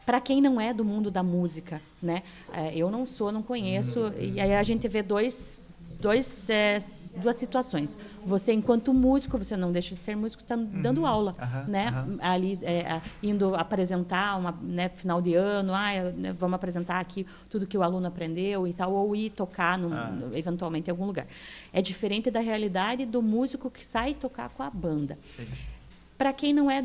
Para quem não é do mundo da música, né, eu não conheço, e aí a gente vê duas situações. Você, enquanto músico, você não deixa de ser músico, está dando aula, né? Ali, indo apresentar, final de ano, vamos apresentar aqui tudo que o aluno aprendeu e tal, ou ir tocar, eventualmente, em algum lugar. É diferente da realidade do músico que sai tocar com a banda. Para quem não é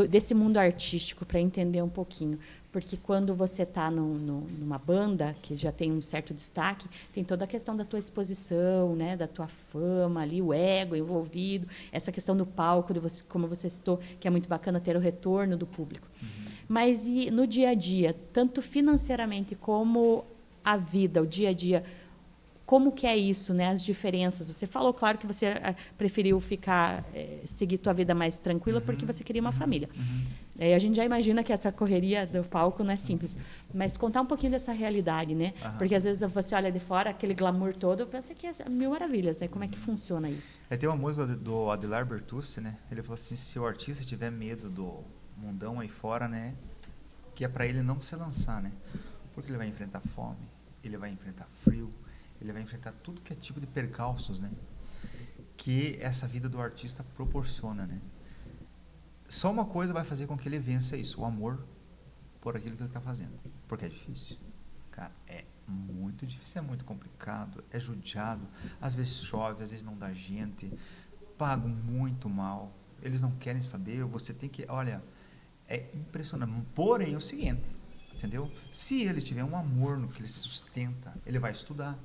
desse mundo artístico, para entender um pouquinho, porque quando você está numa banda que já tem um certo destaque, tem toda a questão da tua exposição, né, da tua fama ali, o ego envolvido, essa questão do palco, como você citou, que é muito bacana ter o retorno do público. Mas e no dia a dia, tanto financeiramente como a vida, o dia a dia, como que é isso, né? As diferenças. Você falou, claro, que você preferiu ficar, seguir tua vida mais tranquila porque você queria uma família. A gente já imagina que essa correria do palco não é simples. Mas contar um pouquinho dessa realidade, né? Porque às vezes você olha de fora, aquele glamour todo, pensa que é mil maravilhas, né? Como é que funciona isso? Tem uma música do Adilard Bertucci, né? Ele falou assim, se o artista tiver medo do mundão aí fora, né? Que é para ele não se lançar, né? Porque ele vai enfrentar fome, ele vai enfrentar frio, ele vai enfrentar tudo que é tipo de percalços, né? Que essa vida do artista proporciona, né? Só uma coisa vai fazer com que ele vença isso, o amor por aquilo que ele está fazendo. Porque é difícil. Cara, é muito difícil, é muito complicado, é judiado. Às vezes chove, às vezes não dá gente, pagam muito mal, eles não querem saber, você tem que... Olha, é impressionante. Porém, é o seguinte, entendeu? Se ele tiver um amor no que ele sustenta, ele vai estudar.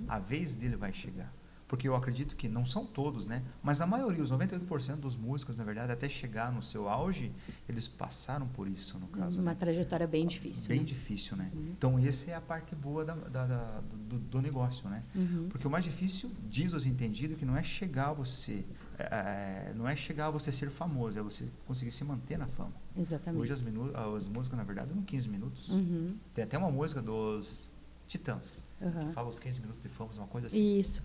A vez dele vai chegar. Porque eu acredito que não são todos, né? Mas a maioria, os 98% dos músicos, na verdade, até chegar no seu auge, eles passaram por isso, no caso. Uma trajetória bem difícil. Bem difícil, né? Então, essa é a parte boa do negócio, né? Porque o mais difícil, diz os entendidos, que não é chegar a você... não é chegar a você ser famoso, é você conseguir se manter na fama. Exatamente. Hoje as músicas, na verdade, duram 15 minutos. Tem até uma música dos Titãs, que fala os 15 minutos de fama, uma coisa assim. Isso.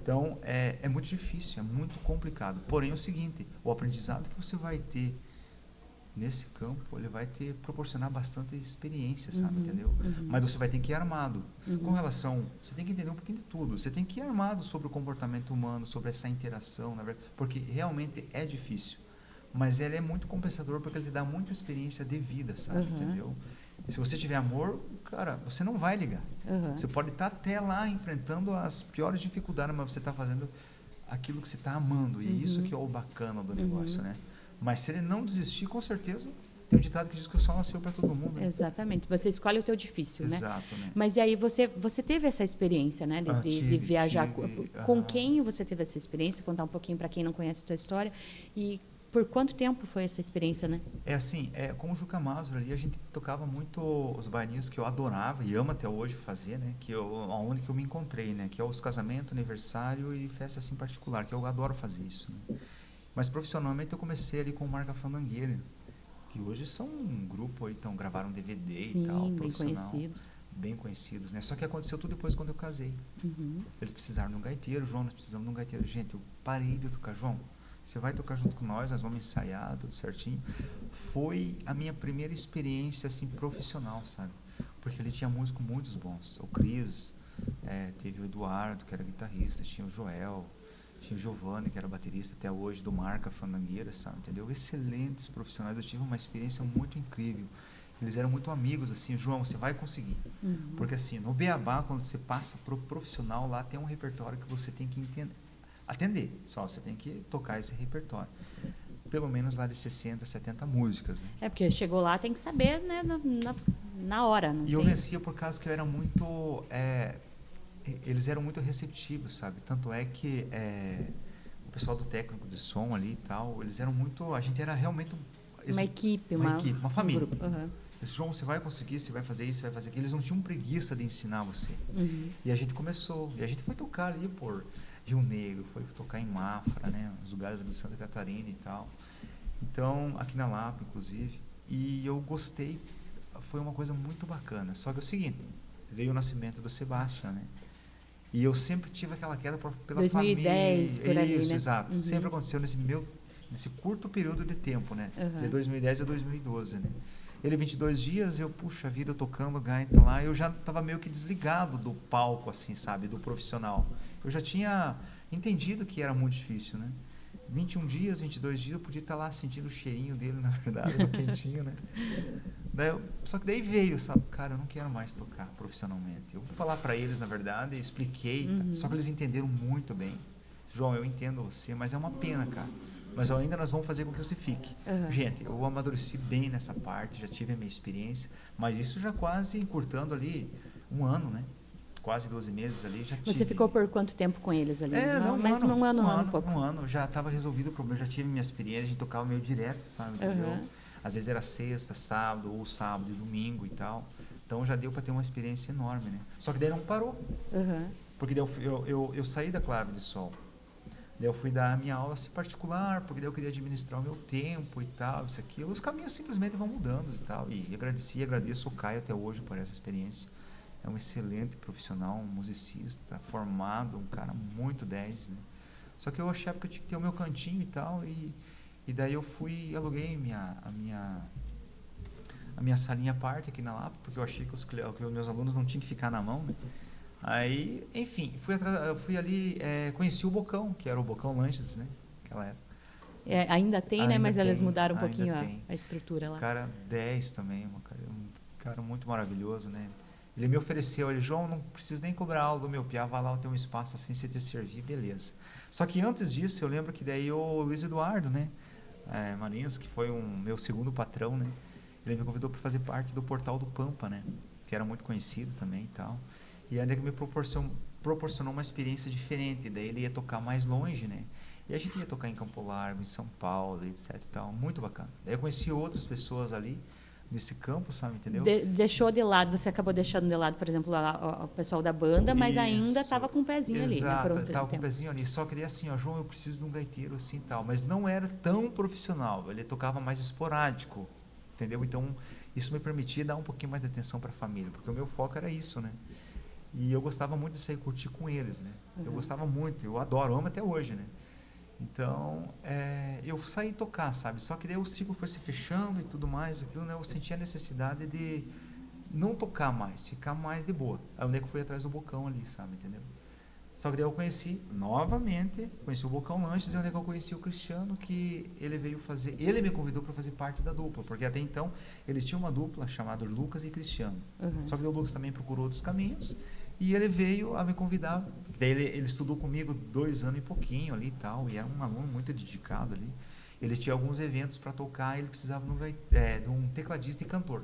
Então, é muito difícil, é muito complicado. Porém, é o seguinte, o aprendizado que você vai ter nesse campo, ele vai te proporcionar bastante experiência, sabe, entendeu? Mas você vai ter que ir armado. Com relação, você tem que entender um pouquinho de tudo. Você tem que ir armado sobre o comportamento humano, sobre essa interação, na verdade, porque realmente é difícil. Mas ele é muito compensador porque ele te dá muita experiência de vida, sabe, entendeu? E se você tiver amor, cara, você não vai ligar. Você pode estar até lá enfrentando as piores dificuldades, mas você está fazendo aquilo que você está amando. E isso que é o bacana do negócio, né? Mas se ele não desistir, com certeza, tem um ditado que diz que o sol nasceu para todo mundo. Né? Exatamente. Você escolhe o teu difícil, né? Exato, né? Mas e aí você teve essa experiência, né? De viajar. Com quem você teve essa experiência? Contar um pouquinho para quem não conhece a tua história. E por quanto tempo foi essa experiência, né? É assim, com o Juca Masuro ali, a gente tocava muito os bailinhos que eu adorava e amo até hoje fazer, né? Onde que eu me encontrei, né? Que é os casamentos, aniversário e festas assim particular, que eu adoro fazer isso, né? Mas profissionalmente eu comecei ali com o Marca Fandangueira, que hoje são um grupo aí, então gravaram DVD e tal, bem profissional. conhecidos. Bem conhecidos, né? Só que aconteceu tudo depois quando eu casei. Eles precisaram de um gaiteiro, João, nós precisamos de um gaiteiro. Gente, eu parei de tocar, João, você vai tocar junto com nós vamos ensaiar, tudo certinho. Foi a minha primeira experiência, assim, profissional, sabe? Porque ele tinha músicos muito bons. O Cris, teve o Eduardo, que era guitarrista, tinha o Joel, tinha o Giovanni, que era baterista até hoje, do Marca Fandangueira, sabe? Entendeu? Excelentes profissionais, eu tive uma experiência muito incrível. Eles eram muito amigos, assim, João, você vai conseguir. Porque, assim, no Beabá, quando você passa pro profissional, lá tem um repertório que você tem que atender. Só você tem que tocar esse repertório. Pelo menos lá de 60, 70 músicas. Né? Porque chegou lá, tem que saber, né, na hora. Não e eu vencia por causa que eu era muito... eles eram muito receptivos, sabe? Tanto é que o pessoal do técnico de som ali e tal, eles eram muito... A gente era realmente... Uma equipe, uma família. Um grupo. João, você vai conseguir, você vai fazer isso, você vai fazer aquilo. Eles não tinham preguiça de ensinar você. E a gente começou. E a gente foi tocar ali por Rio Negro, foi tocar em Mafra, né? Os lugares ali de Santa Catarina e tal. Então, aqui na Lapa, inclusive. E eu gostei. Foi uma coisa muito bacana. Só que é o seguinte, veio o nascimento do Sebastião, né? E eu sempre tive aquela queda pela 2010, família. por ali, isso, né? Exato. Sempre aconteceu nesse curto período de tempo, né? De 2010 a 2012, né? Ele 22 dias, puxa vida, eu tocando gaita lá, eu já estava meio que desligado do palco, assim, sabe, do profissional. Eu já tinha entendido que era muito difícil, né? 21 dias, 22 dias, eu podia estar lá sentindo o cheirinho dele, na verdade, no quentinho, né? Só que daí veio, sabe, cara, eu não quero mais tocar profissionalmente. Eu vou falar para eles, na verdade, expliquei, só que eles entenderam muito bem. João, eu entendo você, mas é uma pena, cara. Mas ainda nós vamos fazer com que você fique. Gente, eu amadureci bem nessa parte, já tive a minha experiência, mas isso já quase encurtando ali 1 ano, né? Quase 12 meses ali, já tive. Você ficou por quanto tempo com eles ali? Um ano, pouco. Um ano, já estava resolvido o problema, já tive minha experiência, a gente tocava meio direto, sabe? Às vezes era sexta, sábado, ou sábado e domingo e tal. Então já deu para ter uma experiência enorme, né? Só que daí não parou. Porque daí eu saí da clave de sol. Daí eu fui dar a minha aula assim, particular, porque daí eu queria administrar o meu tempo e tal, isso aqui. Os caminhos simplesmente vão mudando e tal. E agradeço o Caio até hoje por essa experiência. É um excelente profissional, um musicista, formado, um cara muito 10, né? Só que eu achava que eu tinha que ter o meu cantinho e tal, e daí eu fui e aluguei a minha salinha à parte aqui na Lapa, porque eu achei que os meus alunos não tinham que ficar na mão, né? Aí, enfim, fui ali, conheci o Bocão, que era o Bocão Lanches, né? Naquela época. Ainda tem, né? Ainda Mas eles tem, mudaram um ainda pouquinho tem. a estrutura lá. Cara 10 também, um cara muito maravilhoso, né? Ele me ofereceu, ele, João, não precisa nem cobrar aula do meu piá, vai lá, tem um espaço assim, você te servir, beleza. Só que antes disso, eu lembro que daí o Luiz Eduardo, né? Marinhos, que foi meu segundo patrão, né? Ele me convidou para fazer parte do Portal do Pampa, né? Que era muito conhecido também e tal. E ainda que me proporcionou uma experiência diferente. Daí ele ia tocar mais longe, né? E a gente ia tocar em Campo Largo, em São Paulo, etc e tal. Muito bacana. Daí eu conheci outras pessoas ali nesse campo, sabe, entendeu? Deixou de lado, você acabou deixando de lado, por exemplo, o pessoal da banda, mas ainda estava com o pezinho ali, né? Exato, estava com o pezinho ali. Só que daí assim, ó, João, eu preciso de um gaiteiro assim e tal. Mas não era tão profissional. Ele tocava mais esporádico, entendeu? Então, isso me permitia dar um pouquinho mais de atenção para a família, porque o meu foco era isso, né? E eu gostava muito de sair curtir com eles, né? Eu gostava muito, eu adoro, amo até hoje, né? Então, eu saí tocar, sabe? Só que daí o ciclo foi se fechando e tudo mais, aquilo, né? Eu senti a necessidade de não tocar mais, ficar mais de boa. Aí onde é que eu fui atrás do Bocão ali, sabe? Entendeu? Só que daí eu conheci o Bocão Lanches, e onde é que eu conheci o Cristiano, que ele me convidou para fazer parte da dupla, porque até então eles tinham uma dupla chamada Lucas e Cristiano. Só que daí o Lucas também procurou outros caminhos, e ele veio a me convidar. Daí ele estudou comigo 2 anos e pouquinho ali e tal, e era um aluno muito dedicado ali. Ele tinha alguns eventos para tocar, e ele precisava de um tecladista e cantor.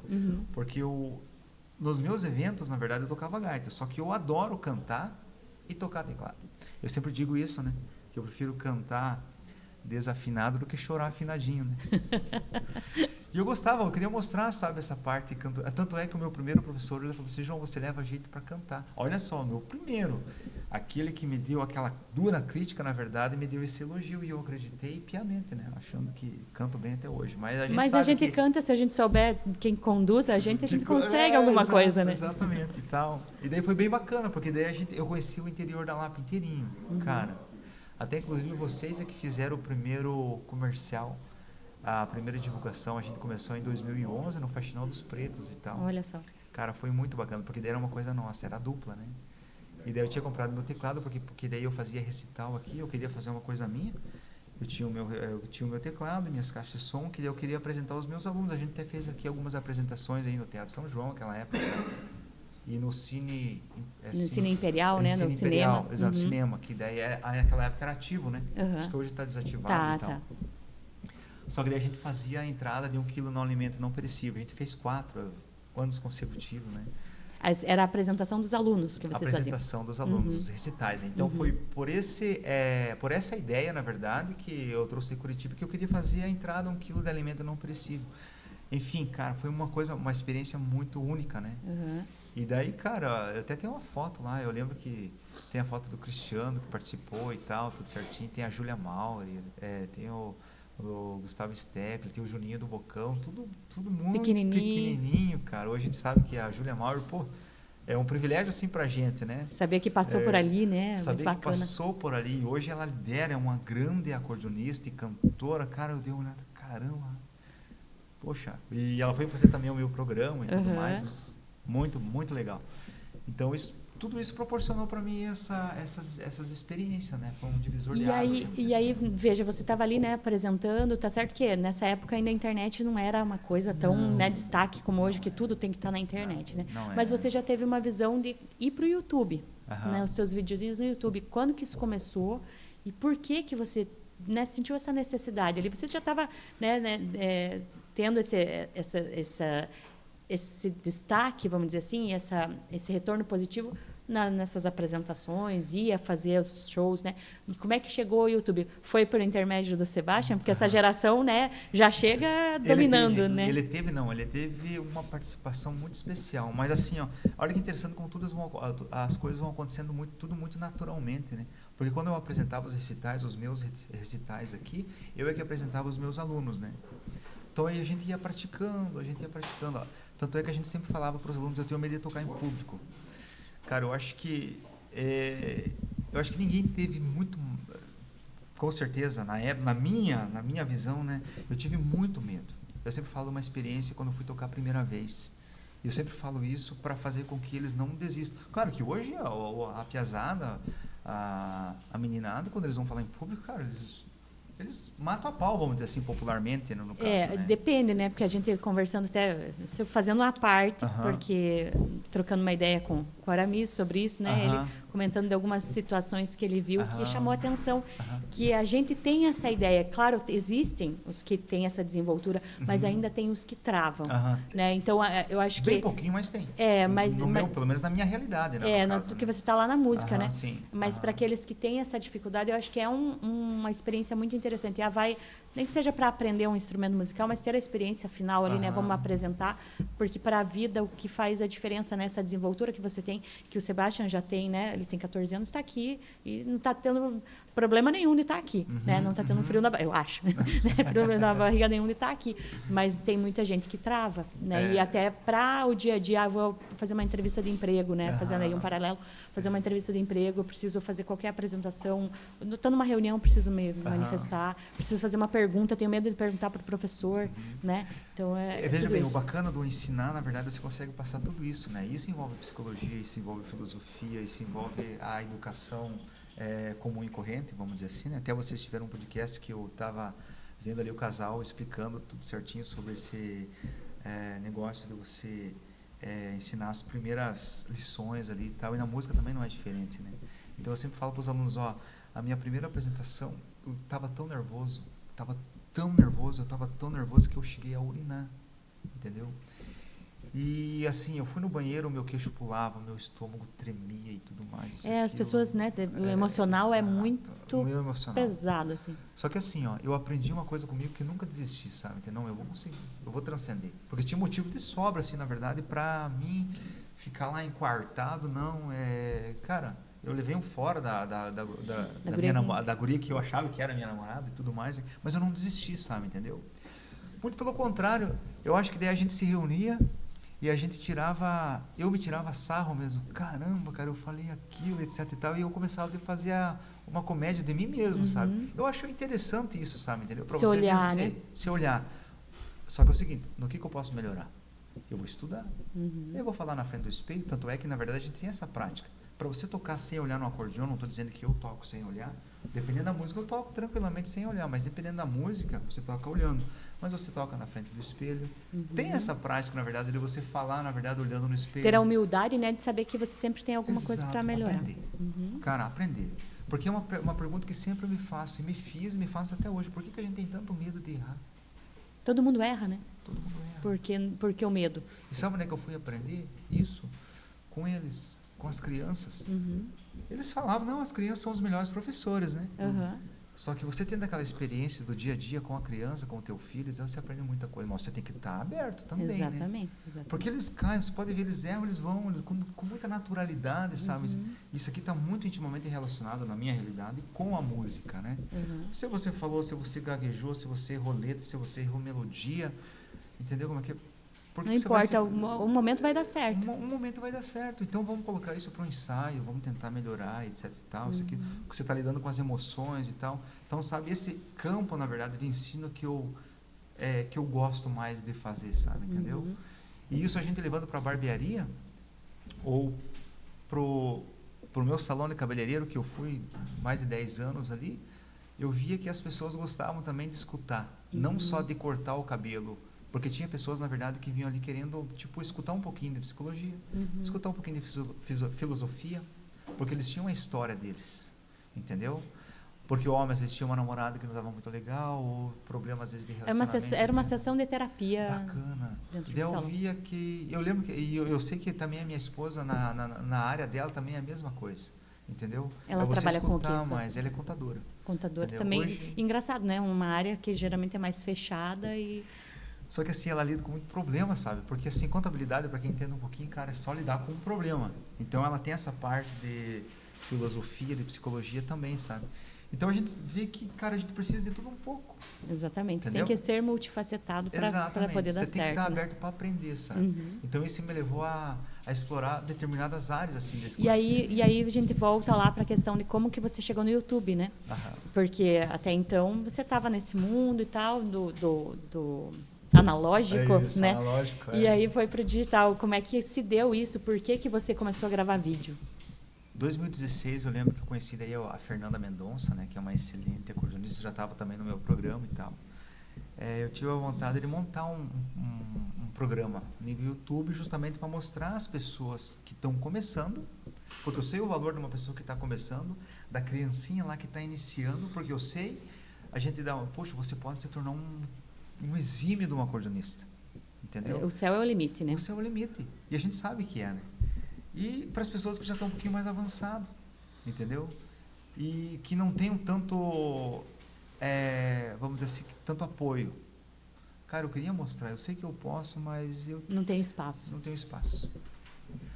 Porque nos meus eventos, na verdade, eu tocava gaita, só que eu adoro cantar e tocar teclado. Eu sempre digo isso, né? Que eu prefiro cantar desafinado do que chorar afinadinho, né? E eu queria mostrar, sabe, essa parte. Tanto é que o meu primeiro professor, ele falou assim, João, você leva jeito para cantar. Olha só, o meu primeiro, aquele que me deu aquela dura crítica, na verdade, me deu esse elogio, e eu acreditei piamente, né? Achando que canto bem até hoje. Mas a gente canta, se a gente souber quem conduz a gente consegue alguma coisa, né? Exatamente, e tal. E daí foi bem bacana, porque daí eu conheci o interior da Lapa inteirinho, cara. Até inclusive vocês é que fizeram o primeiro comercial, a primeira divulgação, a gente começou em 2011 no Faxinal dos Pretos e tal. Olha só. Cara, foi muito bacana, porque daí era uma coisa nossa, era dupla, né? E daí eu tinha comprado meu teclado, porque daí eu fazia recital aqui, eu queria fazer uma coisa minha. Eu tinha o meu teclado, minhas caixas de som, que daí eu queria apresentar aos meus alunos. A gente até fez aqui algumas apresentações aí no Teatro São João, naquela época, e no Cine... Cine Imperial, né? Cine No Imperial, cinema. exato, cinema, que daí naquela época era ativo, né? Acho que hoje está desativado e tal. Tá. Só que daí a gente fazia a entrada de 1 quilo no alimento não perecível. A gente fez 4 anos consecutivos, né? Era a apresentação dos alunos que vocês faziam. A apresentação dos alunos, os recitais, né? Então foi por essa ideia, na verdade, que eu trouxe de Curitiba, que eu queria fazer a entrada 1 quilo de alimento não perecível. Enfim, cara, foi uma experiência muito única, né? E daí, cara, eu até tenho uma foto lá, eu lembro que tem a foto do Cristiano que participou e tal, tudo certinho, tem a Júlia Mauri, tem o Gustavo Steckler, tem o Juninho do Bocão, tudo muito pequenininho, cara. Hoje a gente sabe que a Júlia Mauri, pô, é um privilégio assim pra gente, né? Saber que passou por ali, né? Saber muito que bacana. passou por ali. Hoje ela lidera, é uma grande acordeonista e cantora. Cara, eu dei uma olhada, caramba. Poxa, e ela foi fazer também o meu programa e tudo mais, né? Muito, muito legal. Então, tudo isso proporcionou para mim essas experiências, né? Foi um divisor de águas. E aí, veja, você estava ali, né, apresentando, tá certo que nessa época ainda a internet não era uma coisa tão, né, destaque como hoje, que tudo tem que estar na internet, né? Mas você já teve uma visão de ir para o YouTube, né, os seus videozinhos no YouTube. Quando que isso começou e por que você, né, sentiu essa necessidade ali? Você já estava, né, tendo esse destaque, vamos dizer assim, esse retorno positivo nessas apresentações, ia fazer os shows, né? E como é que chegou o YouTube? Foi por intermédio do Sebastian? Porque essa geração, né, já chega dominando, né? Ele teve uma participação muito especial. Mas assim, ó, olha que interessante como as coisas vão acontecendo tudo muito naturalmente, né? Porque quando eu apresentava os meus recitais aqui, eu é que apresentava os meus alunos, né? Então aí a gente ia praticando. Ó. Tanto é que a gente sempre falava para os alunos, eu tenho medo de tocar em público. Cara, eu acho que ninguém teve muito, com certeza, na minha visão, né? Eu tive muito medo. Eu sempre falo uma experiência quando eu fui tocar a primeira vez. Eu sempre falo isso para fazer com que eles não desistam. Claro que hoje a piazada, a meninada, quando eles vão falar em público, cara, eles matam a pau, vamos dizer assim, popularmente, no caso, né? Depende, né? Porque a gente conversando até, fazendo uma parte, porque trocando uma ideia com o Aramis sobre isso, né? Ele comentando de algumas situações que ele viu que chamou a atenção, que a gente tem essa ideia. Claro, existem os que têm essa desenvoltura, mas ainda tem os que travam, né? Então, eu acho que... Bem pouquinho, mas tem. Pelo menos na minha realidade, né? Porque você está lá na música, né? Sim. Mas para aqueles que têm essa dificuldade, eu acho que é uma experiência muito interessante. Nem que seja para aprender um instrumento musical, mas ter a experiência final ali, né? Vamos apresentar, porque para a vida o que faz a diferença nessa desenvoltura que você tem, que o Sebastian já tem, né? Ele tem 14 anos, está aqui e não está tendo problema nenhum de estar aqui, né? Não está tendo frio na barriga, eu acho, né? Frio na barriga nenhum de estar aqui, mas tem muita gente que trava, né? E até para o dia a dia, vou fazer uma entrevista de emprego, né? Fazendo aí um paralelo, fazer uma entrevista de emprego, eu preciso fazer qualquer apresentação, estou numa reunião, preciso me manifestar, preciso fazer uma pergunta, tenho medo de perguntar para o professor, né? Então veja bem, isso. O bacana do ensinar, na verdade, você consegue passar tudo isso, né? Isso envolve psicologia, isso envolve filosofia, isso envolve a educação comum e corrente, vamos dizer assim, né? Até vocês tiveram um podcast que eu estava vendo ali o casal explicando tudo certinho sobre esse negócio de você ensinar as primeiras lições ali e tal, e na música também não é diferente, né? Então eu sempre falo para os alunos, a minha primeira apresentação, eu estava tão nervoso que eu cheguei a urinar, entendeu? E assim, eu fui no banheiro, o meu queixo pulava, meu estômago tremia e tudo mais. As pessoas, né, o emocional é muito emocional. pesado, assim. Só que assim, eu aprendi uma coisa comigo que nunca desisti, sabe? Entendeu? Eu vou conseguir, eu vou transcender. Porque tinha motivo de sobra, assim, na verdade, pra mim ficar lá enquartado, cara, eu levei um fora da guria que eu achava que era minha namorada e tudo mais, mas eu não desisti, sabe? Entendeu? Muito pelo contrário, eu acho que daí a gente se reunia e a gente eu me tirava sarro mesmo. Caramba, cara, eu falei aquilo, etc e tal. E eu começava a fazer uma comédia de mim mesmo, sabe? Eu acho interessante isso, sabe? Entendeu? Pra se você olhar, vencer, né? se olhar. Só que é o seguinte, no que eu posso melhorar? Eu vou estudar. Eu vou falar na frente do espelho. Tanto é que, na verdade, a gente tem essa prática. Para você tocar sem olhar no acordeão, não estou dizendo que eu toco sem olhar. Dependendo da música, eu toco tranquilamente sem olhar. Mas dependendo da música, você toca olhando. Mas você toca na frente do espelho. Tem essa prática, na verdade, de você falar, na verdade, olhando no espelho. Ter a humildade, né, de saber que você sempre tem alguma coisa para melhorar. Aprender. Cara, aprender. Porque é uma pergunta que sempre eu me faço, e me faço até hoje. Por que a gente tem tanto medo de errar? Todo mundo erra, né? Todo mundo erra. Porque o medo. E sabe onde é que eu fui aprender isso? Com eles, com as crianças. Eles falavam, não, as crianças são os melhores professores, né? Só que você tendo aquela experiência do dia a dia com a criança, com o teu filho, você aprende muita coisa. Mas você tem que estar aberto também, exatamente. Porque eles caem, você pode ver, eles erram, eles vão com muita naturalidade, sabe? Isso aqui está muito intimamente relacionado, na minha realidade, com a música, né? Se você falou, se você gaguejou, se você errou letra, se você errou melodia, entendeu como é que é? Não importa, o momento vai dar certo. Um momento vai dar certo. Então vamos colocar isso para um ensaio, vamos tentar melhorar, etc e tal. Isso aqui, você está lidando com as emoções e tal. Então, sabe, esse campo, na verdade, de ensino que eu gosto mais de fazer, sabe, entendeu? E isso a gente levando para a barbearia ou pro meu salão de cabeleireiro, que eu fui mais de 10 anos ali, eu via que as pessoas gostavam também de escutar, não só de cortar o cabelo. Porque tinha pessoas, na verdade, que vinham ali querendo, escutar um pouquinho de psicologia, escutar um pouquinho de filosofia, porque eles tinham a história deles, entendeu? Porque o homem, às vezes, tinha uma namorada que não estava muito legal, ou problemas, às vezes, de relacionamento. Era uma sessão de terapia. Bacana. dentro Daí do eu salão. via que... Eu lembro que... E eu sei que também a minha esposa, na área dela, também é a mesma coisa. Entendeu? Ela você trabalha com o quê? escutar mais. Ela é contadora. Contador Entendeu? também. Hoje- Engraçado, né? Uma área que geralmente é mais fechada e... Só que assim, ela lida com muito problema, sabe? Porque assim, contabilidade, para quem entende um pouquinho, cara, é só lidar com um problema. Então ela tem essa parte de filosofia, de psicologia também, sabe? Então a gente vê que, cara, a gente precisa de tudo um pouco. Exatamente. Entendeu? Tem que ser multifacetado para Exatamente. poder dar Você tem que certo. estar né? aberto para aprender, sabe? Uhum. Então isso me levou a explorar determinadas áreas, assim, desse E aí a gente volta lá para a questão de como que você chegou no YouTube, né? Aham. Porque até então você estava nesse mundo e tal, do analógico, É isso, né? analógico, E é. aí foi pro digital. Como é que se deu isso? Por que que você começou a gravar vídeo? 2016 eu lembro que eu conheci daí a Fernanda Mendonça, né, que é uma excelente acordeonista, já estava também no meu programa e tal. Eu tive a vontade de montar um programa no YouTube justamente para mostrar às pessoas que estão começando, porque eu sei o valor de uma pessoa que está começando, da criancinha lá que está iniciando, porque eu sei, a gente dá, poxa, você pode se tornar um exímio de um acordeonista, entendeu? O céu é o limite, né? O céu é o limite, e a gente sabe que é, né? E para as pessoas que já estão um pouquinho mais avançado, entendeu? E que não tenham tanto, vamos dizer assim, tanto apoio. Cara, eu queria mostrar, eu sei que eu posso, mas eu Não tem espaço. não tenho espaço.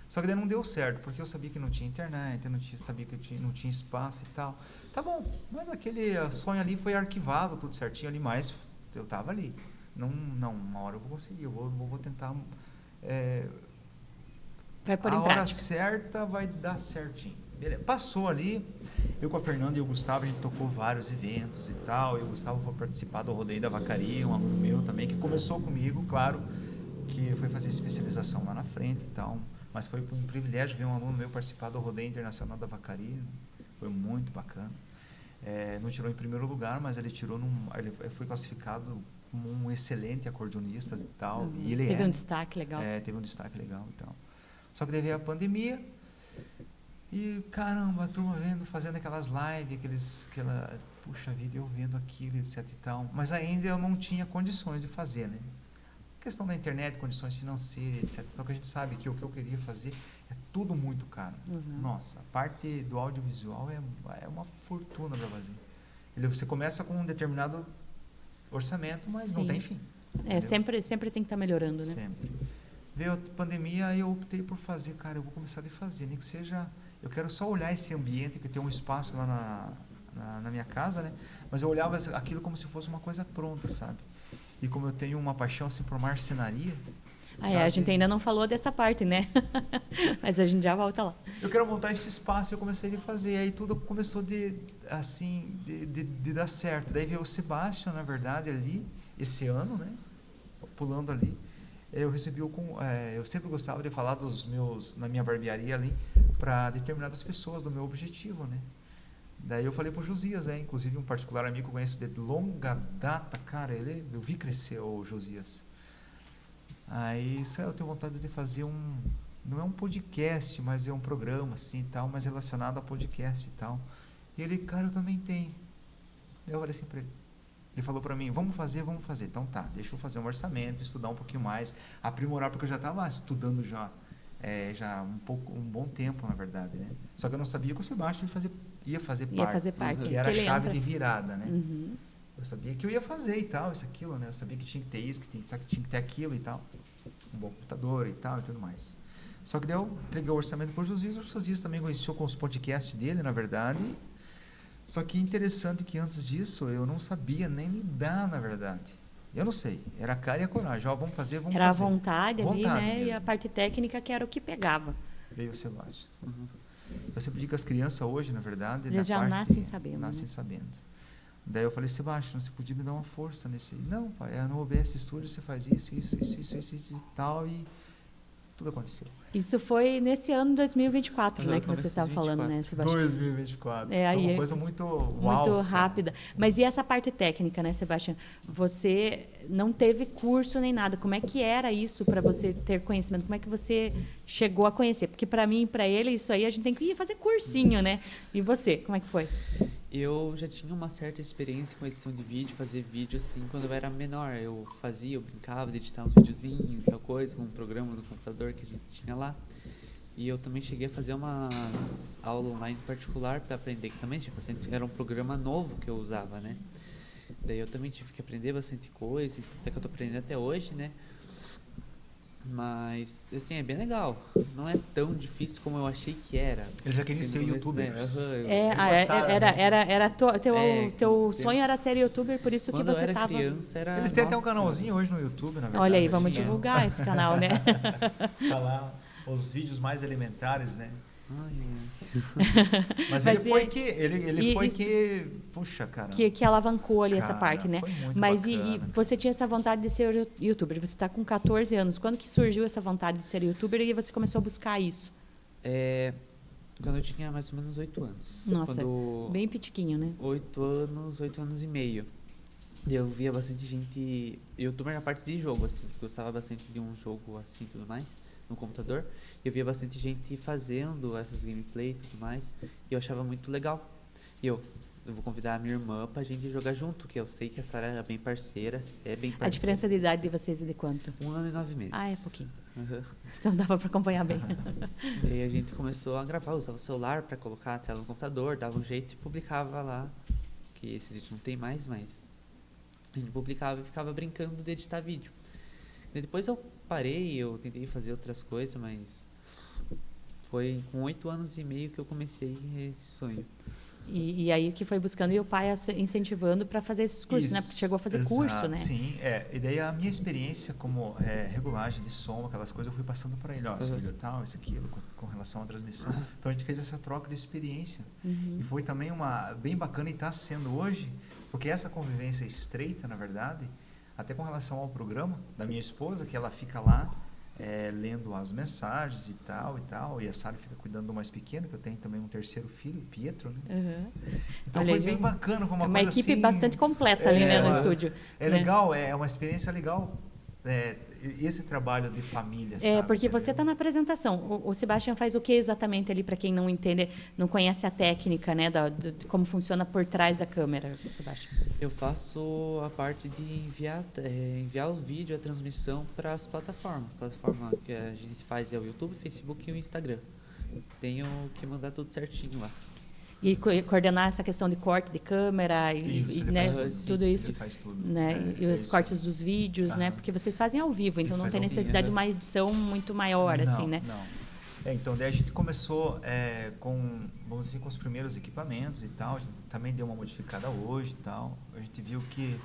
Só que daí não deu certo, porque eu sabia que não tinha internet, sabia que não tinha espaço e tal. Tá bom, mas aquele sonho ali foi arquivado, tudo certinho ali, mas eu tava ali. Não, uma hora eu vou conseguir, eu vou tentar... Vai pôr a em hora prática. certa vai dar certinho. Beleza. Passou ali, eu com a Fernanda e o Gustavo, a gente tocou vários eventos e tal, e o Gustavo foi participar do Rodeio da Vacaria, um aluno meu também, que começou comigo, claro, que foi fazer especialização lá na frente e tal, mas foi um privilégio ver um aluno meu participar do Rodeio Internacional da Vacaria, foi muito bacana. Não tirou em primeiro lugar, mas ele foi classificado como um excelente acordeonista e tal, e ele Teve um destaque legal. teve um destaque legal e tal. Só que daí veio a pandemia e, caramba, a turma fazendo aquelas lives, puxa vida, eu vendo aquilo, etc e tal. Mas ainda eu não tinha condições de fazer, né? Questão da internet, condições financeiras, etc. Então, que a gente sabe que o que eu queria fazer é tudo muito caro. Uhum. Nossa, a parte do audiovisual é uma fortuna para fazer. Você começa com um determinado orçamento, mas não Sim. tem fim. Entendeu? Sempre tem que estar melhorando, né? Sempre. Veio a pandemia e eu optei por fazer, cara, eu vou começar a fazer, nem que seja, eu quero só olhar esse ambiente, que tem um espaço lá na minha casa, né? Mas eu olhava aquilo como se fosse uma coisa pronta, sabe? E como eu tenho uma paixão assim por marcenaria, A gente ainda não falou dessa parte, né? Mas a gente já volta lá. eu quero montar esse espaço e eu comecei a fazer, aí tudo começou de dar certo. Daí veio o Sebastião, na verdade, ali, esse ano, né? Pulando ali. Eu recebi eu sempre gostava de falar na minha barbearia ali, para determinadas pessoas do meu objetivo, né? Daí eu falei pro Josias, inclusive um particular amigo que eu conheço de longa data, cara, eu vi crescer o Josias. Aí, eu tenho vontade de fazer não é um podcast, mas é um programa assim e tal, mas relacionado a podcast e tal. E ele, cara, eu também tenho. Daí eu falei assim pra ele. Ele falou para mim, vamos fazer. Então tá, deixa eu fazer um orçamento, estudar um pouquinho mais, aprimorar, porque eu já estava estudando já um bom tempo, na verdade, né? Só que eu não sabia que o Sebastião ia fazer parte, que era a chave de virada, né? Uhum. Eu sabia que eu ia fazer e tal, isso, aquilo, né? Eu sabia que tinha que ter isso, que tinha que ter aquilo e tal. Um bom computador e tal e tudo mais. Só que daí eu entreguei o orçamento para o Josias também conheceu com os podcasts dele, na verdade. Só que interessante que antes disso eu não sabia nem lidar, na verdade. Eu não sei, era a cara e a coragem. Vamos fazer. Era a vontade ali, né? Mesmo. E a parte técnica que era o que pegava. Veio o Sebastião. Uhum. Eu sempre digo que as crianças hoje, na verdade... Eles já nascem sabendo. Nascem né? sabendo. Daí eu falei, Sebastião, você podia me dar uma força nesse... Não, pai, no OBS Studio você faz isso e tal, e tudo aconteceu. Isso foi nesse ano 2024, né, que você estava falando, né, Sebastião? 2024. Foi uma coisa muito muito rápida. Mas e essa parte técnica, né, Sebastião? Você não teve curso nem nada. Como é que era isso para você ter conhecimento? Como é que você chegou a conhecer? Porque para mim e para ele, isso aí a gente tem que ir fazer cursinho, né? E você, como é que foi? Eu já tinha uma certa experiência com edição de vídeo, fazer vídeo assim, quando eu era menor. Eu brincava de editar uns videozinhos, tal coisa, com um programa no computador que a gente tinha lá. E eu também cheguei a fazer umas aulas online particular para aprender, que também tipo, era um programa novo que eu usava, né? Daí eu também tive que aprender bastante coisa, até que eu tô aprendendo até hoje, né? Mas, assim, é bem legal. Não é tão difícil como eu achei que era. Eu já queria ser youtuber. Né? Teu sonho era ser youtuber, por isso que você tava... criança era... Eles têm até um canalzinho hoje no YouTube, na verdade. Olha aí, vamos divulgar esse canal, né? Falar os vídeos mais elementares, né? Mas Mas ele foi que... Puxa, cara. Que alavancou ali essa Cara, parte, né? foi muito Mas bacana. e você tinha essa vontade de ser youtuber? Você está com 14 anos. Quando que surgiu essa vontade de ser youtuber e você começou a buscar isso? Quando eu tinha mais ou menos 8 anos. Nossa, bem pitiquinho, né? 8 anos e meio. Eu via bastante gente... Youtuber na parte de jogo, assim. Gostava bastante de um jogo assim e tudo mais, no computador. Eu via bastante gente fazendo essas gameplay e tudo mais. E eu achava muito legal. E eu vou convidar a minha irmã pra gente jogar junto, que eu sei que a Sara é bem parceira, A diferença de idade de vocês é de quanto? 1 ano e 9 meses. Ah, é pouquinho. Uhum. Então dava pra acompanhar bem. E aí a gente começou a gravar, usava o celular pra colocar a tela no computador, dava um jeito e publicava lá. Que esse vídeo não tem mais, mas a gente publicava e ficava brincando de editar vídeo. E depois eu parei, eu tentei fazer outras coisas, mas foi com 8 anos e meio que eu comecei esse sonho. E aí que foi buscando e o pai incentivando para fazer esses cursos, né? Porque chegou a fazer curso, né? Sim, e daí a minha experiência como regulagem de som, aquelas coisas, eu fui passando para ele, ó, filho, tal, isso, aquilo, com relação à transmissão. Então a gente fez essa troca de experiência. E foi também bem bacana e está sendo hoje, porque essa convivência estreita, na verdade, até com relação ao programa da minha esposa, que ela fica lá lendo as mensagens e tal, e a Sara fica cuidando do mais pequeno, que eu tenho também um terceiro filho, Pietro, né? Então olha, foi bem bacana, como uma equipe assim, bastante completa ali, né, no estúdio. Legal, é uma experiência legal, esse trabalho de família, sabe? Porque você está na apresentação. O Sebastião faz o que exatamente ali, para quem não entende, não conhece a técnica, né, de como funciona por trás da câmera, Sebastião? Eu faço a parte de enviar o vídeo, a transmissão para as plataformas. A plataforma que a gente faz é o YouTube, Facebook e o Instagram. Tenho que mandar tudo certinho lá. E coordenar essa questão de corte de câmera né, tudo isso, ele faz tudo. Né, e os cortes dos vídeos, né, porque vocês fazem ao vivo, então não tem necessidade de uma edição muito maior, não, assim, né? Não. Então, daí a gente começou vamos dizer, com os primeiros equipamentos e tal, a gente também deu uma modificada hoje e tal, a gente viu que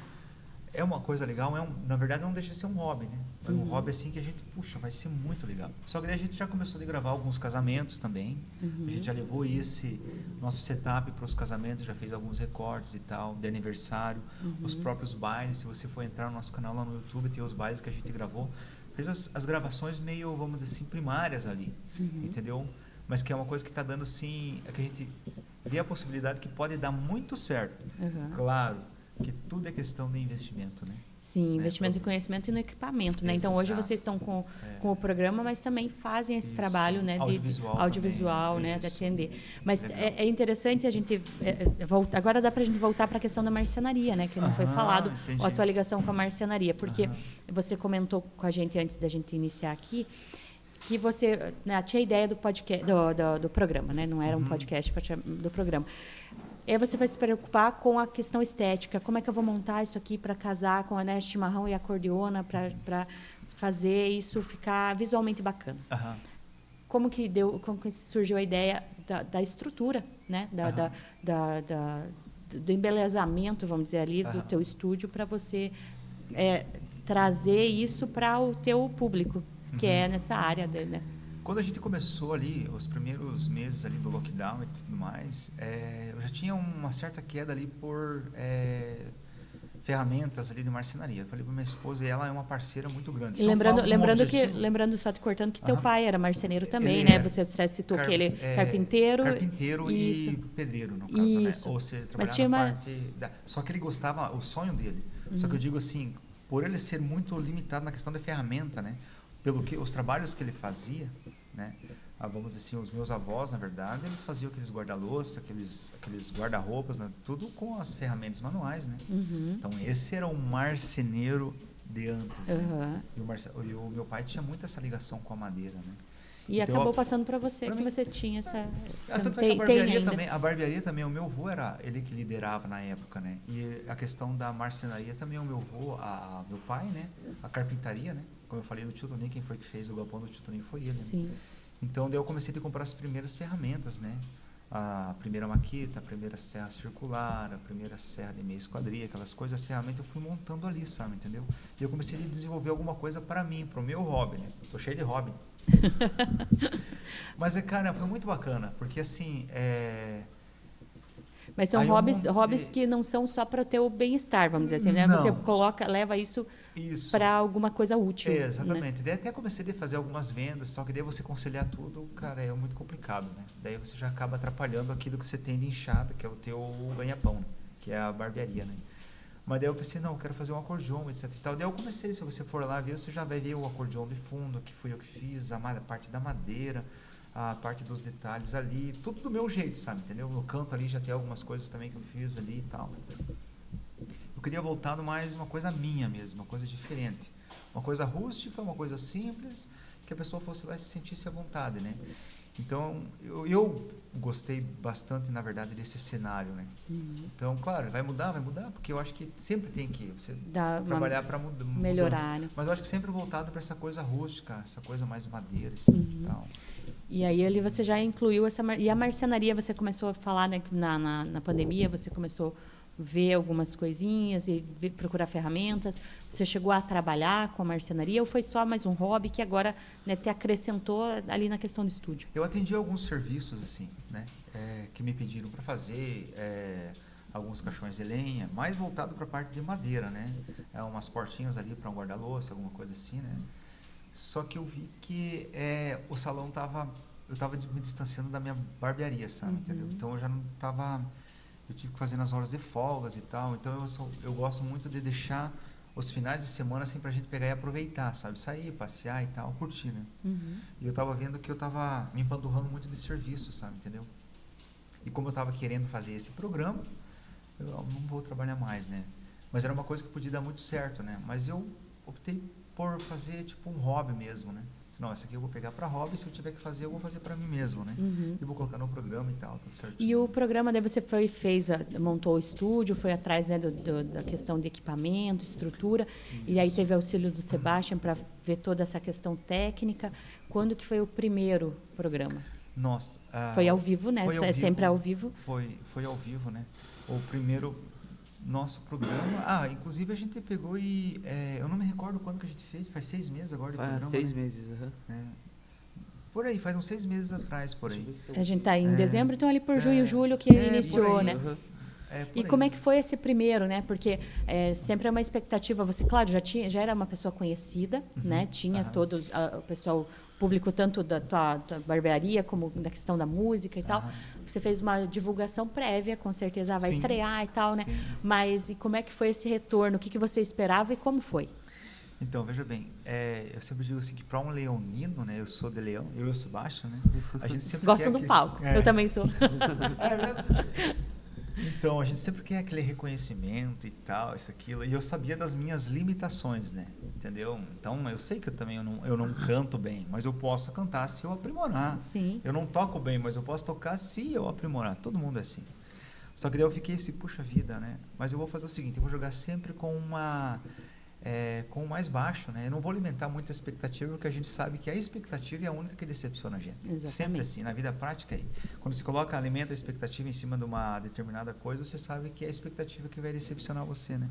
é uma coisa legal, na verdade não deixa de ser um hobby, né? É um hobby assim que a gente, puxa, vai ser muito legal. Só que daí a gente já começou a gravar alguns casamentos também, a gente já levou esse nosso setup para os casamentos, já fez alguns recortes e tal, de aniversário, os próprios bailes, se você for entrar no nosso canal lá no YouTube, tem os bailes que a gente gravou, fez as gravações meio, vamos dizer assim, primárias ali, entendeu? Mas que é uma coisa que está dando sim, que a gente vê a possibilidade que pode dar muito certo, claro, que tudo é questão de investimento, né? Sim, investimento em conhecimento e no equipamento, né? Então hoje vocês estão com o programa, mas também fazem esse trabalho, né, de audiovisual, também, né, de atender. Mas é interessante a gente agora dá para a gente voltar para a questão da marcenaria, né, que não foi falado, a tua ligação com a marcenaria, porque você comentou com a gente antes da gente iniciar aqui que você tinha a ideia do podcast, do programa, né? Não era um podcast do programa. E aí você vai se preocupar com a questão estética. Como é que eu vou montar isso aqui para casar com a chimarrão e a acordeona para fazer isso ficar visualmente bacana? Como que surgiu a ideia da estrutura, né? Do embelezamento, vamos dizer ali, do teu estúdio para você trazer isso para o teu público, que é nessa área, né? Quando a gente começou ali, os primeiros meses ali do lockdown e tudo mais, eu já tinha uma certa queda ali por ferramentas ali de marcenaria. Eu falei para minha esposa, e ela é uma parceira muito grande. Lembrando, só te cortando, que teu pai era marceneiro também, né? Você citou que ele é carpinteiro. Carpinteiro e pedreiro, no caso, né? Ou seja, trabalhava na parte... Só que ele gostava, o sonho dele. Só que eu digo assim, por ele ser muito limitado na questão da ferramenta, né? Pelo que os trabalhos que ele fazia, né? vamos dizer assim, os meus avós, na verdade, eles faziam aqueles guarda-louça, aqueles guarda-roupas, né? Tudo com as ferramentas manuais, né? Então, esse era o marceneiro de antes, né? E o meu pai tinha muito essa ligação com a madeira, né? E então, acabou passando para você, pra que mim, você tinha essa... Tanto é que a barbearia também, o meu avô era ele que liderava na época, né? E a questão da marcenaria também, o meu avô, meu pai, né? A carpintaria, né? Como eu falei do Tio Toninho, quem foi que fez o galpão do Tio Toninho foi ele. Sim. Né? Então, daí eu comecei a comprar as primeiras ferramentas, né? A primeira maquita, a primeira serra circular, a primeira serra de meia esquadria, aquelas coisas, as ferramentas eu fui montando ali, sabe, entendeu? E eu comecei a desenvolver alguma coisa para mim, para o meu hobby, né? Tô cheio de hobby. Mas, cara, foi muito bacana, porque assim, Mas são hobbies que não são só para o teu bem-estar, vamos dizer assim, né? Não. Você leva isso para alguma coisa útil. Exatamente. Né? Daí até comecei a fazer algumas vendas, só que daí você conciliar tudo, cara, é muito complicado, né? Daí você já acaba atrapalhando aquilo que você tem de enxada, que é o teu ganha-pão, né? Que é a barbearia, né? Mas daí eu pensei, não, eu quero fazer um acordeon, etc e tal. Daí eu comecei, se você for lá ver, você já vai ver o acordeon de fundo, que fui eu que fiz, a parte da madeira, a parte dos detalhes ali, tudo do meu jeito, sabe, entendeu? No canto ali já tem algumas coisas também que eu fiz ali e tal. Eu queria voltar mais uma coisa minha mesmo, uma coisa diferente. Uma coisa rústica, uma coisa simples, que a pessoa fosse lá e se sentisse à vontade, né? Então, eu gostei bastante, na verdade, desse cenário, né? Então, claro, vai mudar, porque eu acho que sempre tem que você trabalhar para melhorar, né? Mas eu acho que sempre voltado para essa coisa rústica, essa coisa mais madeira, assim, e tal. E aí ali você já incluiu e a marcenaria, você começou a falar, né, que na pandemia você começou a ver algumas coisinhas e procurar ferramentas. Você chegou a trabalhar com a marcenaria ou foi só mais um hobby que agora, né, te acrescentou ali na questão do estúdio? Eu atendi alguns serviços assim, né, que me pediram para fazer alguns caixões de lenha, mais voltado para a parte de madeira, né, umas portinhas ali para um guarda-louça, alguma coisa assim, né. Só que eu vi que o salão eu estava me distanciando da minha barbearia, sabe, entendeu? Então eu já não estava, eu tive que fazer nas horas de folgas e tal, então eu gosto muito de deixar os finais de semana assim pra gente pegar e aproveitar, sabe, sair, passear e tal, curtir, né? E eu estava vendo que eu estava me empanturrando muito de serviço, sabe, entendeu? E como eu estava querendo fazer esse programa, eu não vou trabalhar mais, né? Mas era uma coisa que podia dar muito certo, né? Mas eu optei por fazer tipo um hobby mesmo, né? Não, essa aqui eu vou pegar para hobby, se eu tiver que fazer, eu vou fazer para mim mesmo, né? E vou colocar no programa e tal, tudo certinho. E o programa, daí você montou o estúdio, foi atrás, né, da questão de equipamento, estrutura, e aí teve auxílio do Sebastian para ver toda essa questão técnica. Quando que foi o primeiro programa? Nossa. Foi ao vivo, né? Foi ao vivo, sempre ao vivo? Foi ao vivo, né? O primeiro nosso programa. Inclusive a gente pegou e eu não me recordo quando que a gente fez, faz 6 meses agora de programa. 6 né? meses, Por aí, faz uns 6 meses atrás, por aí. A gente está em dezembro, então ali por junho, julho que iniciou, né? E como é que foi esse primeiro, né? Porque sempre é uma expectativa. Você, claro, já era uma pessoa conhecida, né? Tinha todo o pessoal, público tanto da tua barbearia como da questão da música e tal. Você fez uma divulgação prévia, com certeza vai estrear e tal, né? Sim. Mas e como é que foi esse retorno? O que você esperava e como foi? Então, veja bem, eu sempre digo assim que para um leonino, né? Eu sou de Leão, eu sou baixo, né? A gente sempre Gostam do palco, eu também sou. Então, a gente sempre quer aquele reconhecimento e tal, isso, aquilo. E eu sabia das minhas limitações, né? Entendeu? Então, eu sei que eu não canto bem, mas eu posso cantar se eu aprimorar. Sim. Eu não toco bem, mas eu posso tocar se eu aprimorar. Todo mundo é assim. Só que daí eu fiquei assim, puxa vida, né? Mas eu vou fazer o seguinte, eu vou jogar sempre com o mais baixo, né? Eu não vou alimentar muita expectativa, porque a gente sabe que a expectativa é a única que decepciona a gente. Exatamente. Sempre assim, na vida prática aí. Quando você alimenta a expectativa em cima de uma determinada coisa, você sabe que é a expectativa que vai decepcionar você, né?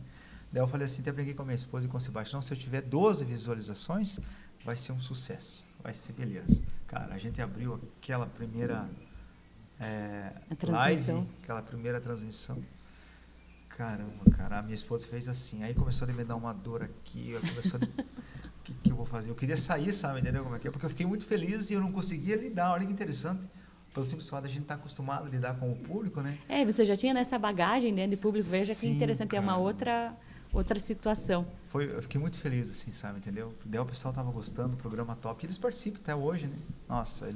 Daí eu falei assim, até brinquei com a minha esposa e com o Sebastião, se eu tiver 12 visualizações, vai ser um sucesso, vai ser beleza. Cara, a gente abriu aquela primeira live, aquela primeira transmissão. Caramba, cara, a minha esposa fez assim, aí começou a me dar uma dor aqui, começou o que eu vou fazer? Eu queria sair, sabe, entendeu como é que é? Porque eu fiquei muito feliz e eu não conseguia lidar, olha que interessante, pelo simples fato de a gente estar acostumado a lidar com o público, né? Você já tinha nessa bagagem, né, de público, veja que interessante, cara. é uma outra situação. eu fiquei muito feliz, assim, sabe, entendeu? Daí o pessoal tava gostando do programa top. E eles participam até hoje, né? Nossa,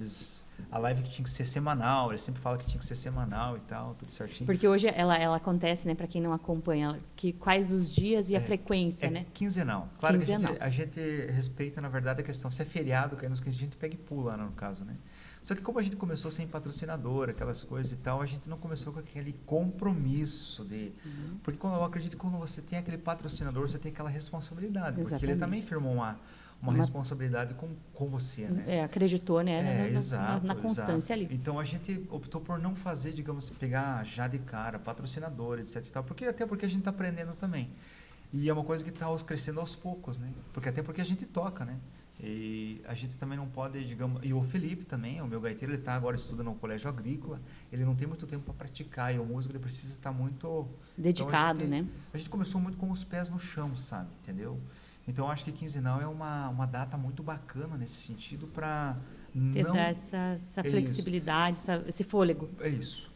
a live que tinha que ser semanal, eles sempre falam que tinha que ser semanal e tal, tudo certinho. Porque hoje ela acontece, né, para quem não acompanha, que quais os dias e a frequência, né? Quinzenal. Claro quinzenal. Que a gente respeita, na verdade, a questão. Se é feriado, que a gente pega e pula, no caso, né? Só que como a gente começou sem patrocinador, aquelas coisas e tal, a gente não começou com aquele compromisso de... Porque eu acredito que quando você tem aquele patrocinador, você tem aquela responsabilidade. Exatamente. Porque ele também firmou uma responsabilidade com você, né? Acreditou, né? Exato, na constância exato. ali. Então a gente optou por não fazer, digamos, pegar já de cara patrocinador, etc e tal, até porque a gente está aprendendo também. E é uma coisa que está crescendo aos poucos, né? Até porque a gente toca, né? E a gente também não pode, digamos... E o Felipe também, o meu gaiteiro, ele está agora estudando no colégio agrícola, ele não tem muito tempo para praticar, e o músico ele precisa estar muito... Dedicado, então, né? A gente começou muito com os pés no chão, sabe? Entendeu? Então, eu acho que quinzenal é uma data muito bacana nesse sentido para não... Dar essa flexibilidade, esse fôlego. É isso.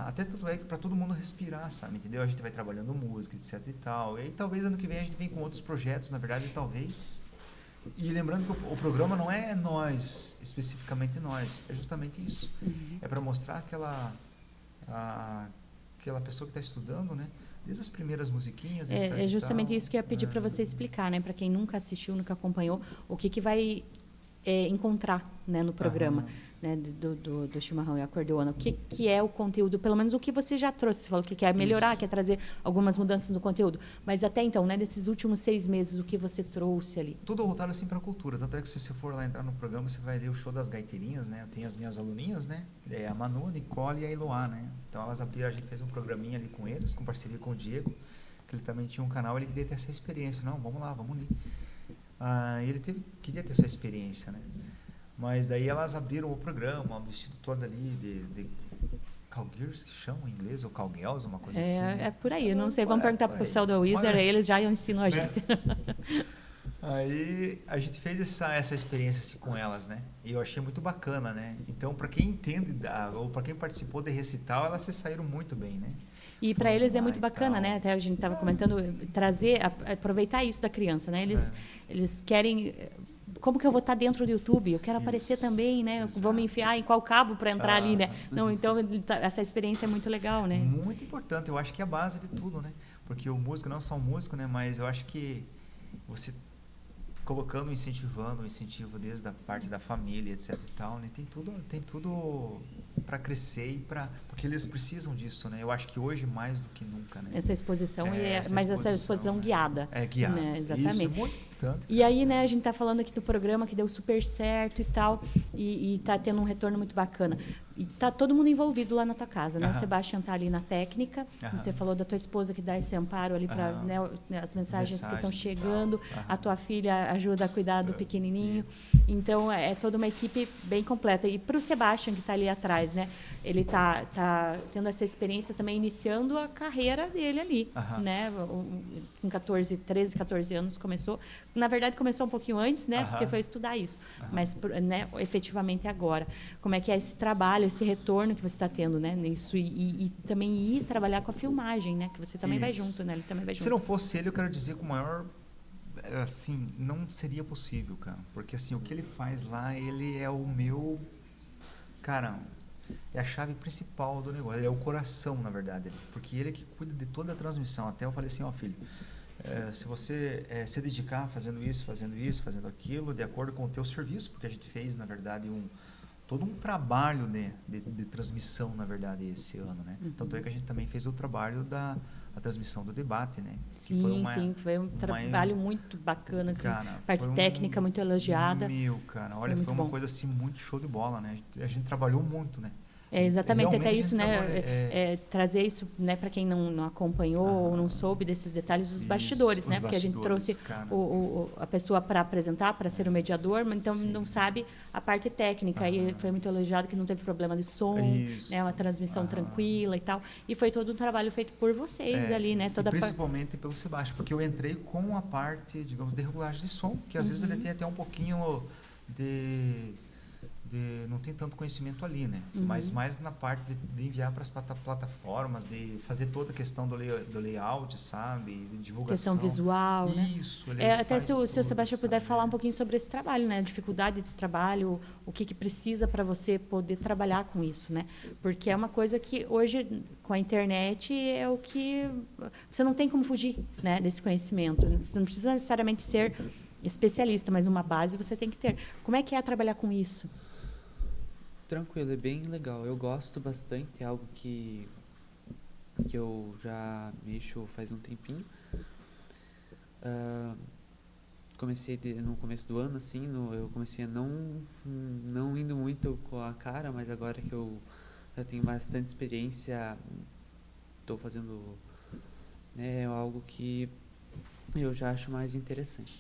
Até tudo é para todo mundo respirar, sabe? Entendeu? A gente vai trabalhando música, etc e tal. E aí, talvez, ano que vem, a gente vem com outros projetos, na verdade, talvez... E lembrando que o programa não é nós, especificamente nós, é justamente isso. É para mostrar aquela pessoa que está estudando, né? Desde as primeiras musiquinhas, etc. É justamente isso que eu ia pedir para você explicar, né? Para quem nunca assistiu, nunca acompanhou, o que vai encontrar, né, no programa, né, do chimarrão e acordeona. O que é o conteúdo, pelo menos o que você já trouxe. Você falou que quer melhorar, quer trazer algumas mudanças no conteúdo. Mas até então, né, desses últimos 6 meses, o que você trouxe ali? Tudo voltado assim para a cultura. Tanto é que se você for lá entrar no programa, você vai ver o show das gaiteirinhas, né? Tem as minhas aluninhas, né? A Manu, a Nicole e a Eloá, né? Então elas abriram, a gente fez um programinha ali com eles, com parceria com o Diego, que ele também tinha um canal, ele queria ter essa experiência. Não, vamos lá, vamos ali. Ele queria ter essa experiência, né? Mas daí elas abriram o programa, o vestido todo ali de cowgirls, que chamam em inglês, ou cowgirls, uma coisa assim. Né? É por aí, eu não sei. Vamos perguntar para o pessoal da Wizard, eles já ensinam a gente. Aí a gente fez essa experiência assim, com elas, né? E eu achei muito bacana, né? Então, para quem entende, ou para quem participou de recital, elas se saíram muito bem, né? E para eles é muito bacana, né? Até a gente estava comentando, aproveitar isso da criança, né? Eles querem... Como que eu vou estar dentro do YouTube? Eu quero aparecer também, né? Vou me enfiar em qual cabo para entrar ali, né? Não, então, essa experiência é muito legal, né? Muito importante. Eu acho que é a base de tudo, né? Porque o músico, não só o músico, né? Mas eu acho que você colocando, um incentivo desde a parte da família, etc e tal, né? Tem tudo para crescer porque eles precisam disso, né? Eu acho que hoje mais do que nunca, né? Essa exposição essa exposição guiada. É guiada. Né? Exatamente. Isso é muito importante. E aí, né, a gente está falando aqui do programa que deu super certo e tal, e está tendo um retorno muito bacana. E tá todo mundo envolvido lá na tua casa, né? O Sebastião está ali na técnica. Você falou da tua esposa que dá esse amparo ali para as mensagens que estão chegando. A tua filha ajuda a cuidar do pequenininho. Então é toda uma equipe bem completa. E para o Sebastião que está ali atrás, né? Ele tá tendo essa experiência também iniciando a carreira dele ali, né? Com 13, 14 anos começou. Na verdade começou um pouquinho antes, né? Porque foi estudar isso. Mas, né? Efetivamente agora. Como é que é esse trabalho, esse retorno que você está tendo, né? Nisso e também ir trabalhar com a filmagem, né? Que você também vai junto, né? Ele também vai junto. Se não fosse ele, eu quero dizer com o maior, assim, não seria possível, cara. Porque assim, o que ele faz lá, ele é o meu, cara, é a chave principal do negócio. Ele é o coração, na verdade, porque ele é que cuida de toda a transmissão. Até eu falei assim, filho, se você se dedicar fazendo isso, fazendo aquilo, de acordo com o teu serviço, porque a gente fez, na verdade, todo um trabalho de transmissão, na verdade, esse ano, né? Tanto é que a gente também fez o trabalho da transmissão do debate, né? Sim, foi um trabalho muito bacana, assim, cara, parte técnica muito elogiada. Cara, olha, foi uma coisa assim muito show de bola, né? A gente trabalhou muito, né? Exatamente, até isso, né? Trazer isso, né, para quem não acompanhou ou não soube desses detalhes, os bastidores, né? Porque a gente trouxe a pessoa para apresentar, para ser o mediador, mas então não sabe a parte técnica. E foi muito elogiado que não teve problema de som, né? Uma transmissão tranquila e tal. E foi todo um trabalho feito por vocês ali, né? Principalmente pelo Sebastião, porque eu entrei com a parte, digamos, de regulagem de som, que às vezes ele tem até um pouquinho não tem tanto conhecimento ali, né? Mas mais na parte de enviar para as plataformas, de fazer toda a questão do layout, sabe? De divulgação. Questão visual, né? Isso. Ele Até faz se o tudo, Sebastião puder sabe? falar um pouquinho sobre esse trabalho, né? A dificuldade desse trabalho, o que precisa para você poder trabalhar com isso, né? Porque é uma coisa que hoje, com a internet, é o que... Você não tem como fugir, né, desse conhecimento. Você não precisa necessariamente ser especialista, mas uma base você tem que ter. Como é que é trabalhar com isso? Tranquilo, é bem legal. Eu gosto bastante, é algo que eu já mexo faz um tempinho. Comecei no começo do ano, assim, eu comecei a não indo muito com a cara, mas agora que eu já tenho bastante experiência, estou fazendo, né, algo que eu já acho mais interessante.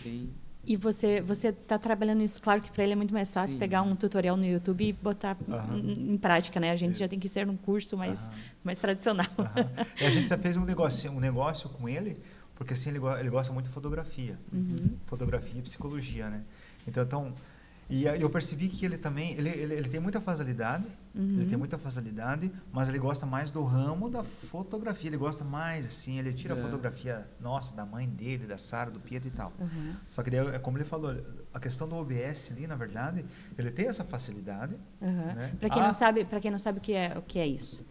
Bem... E você está trabalhando isso, claro que para ele é muito mais fácil Sim. pegar um tutorial no YouTube e botar em prática, né? A gente já tem que ser num curso mais tradicional. E a gente já fez um negócio com ele, porque assim ele gosta muito de fotografia, fotografia e psicologia, né? Então e eu percebi que ele também ele tem muita facilidade, mas ele gosta mais do ramo da fotografia, ele gosta mais assim, ele tira a fotografia nossa, da mãe dele, da Sara, do Pietro e tal. Só que daí, como ele falou, a questão do OBS ali, na verdade, ele tem essa facilidade, né? Para quem não sabe o que é isso.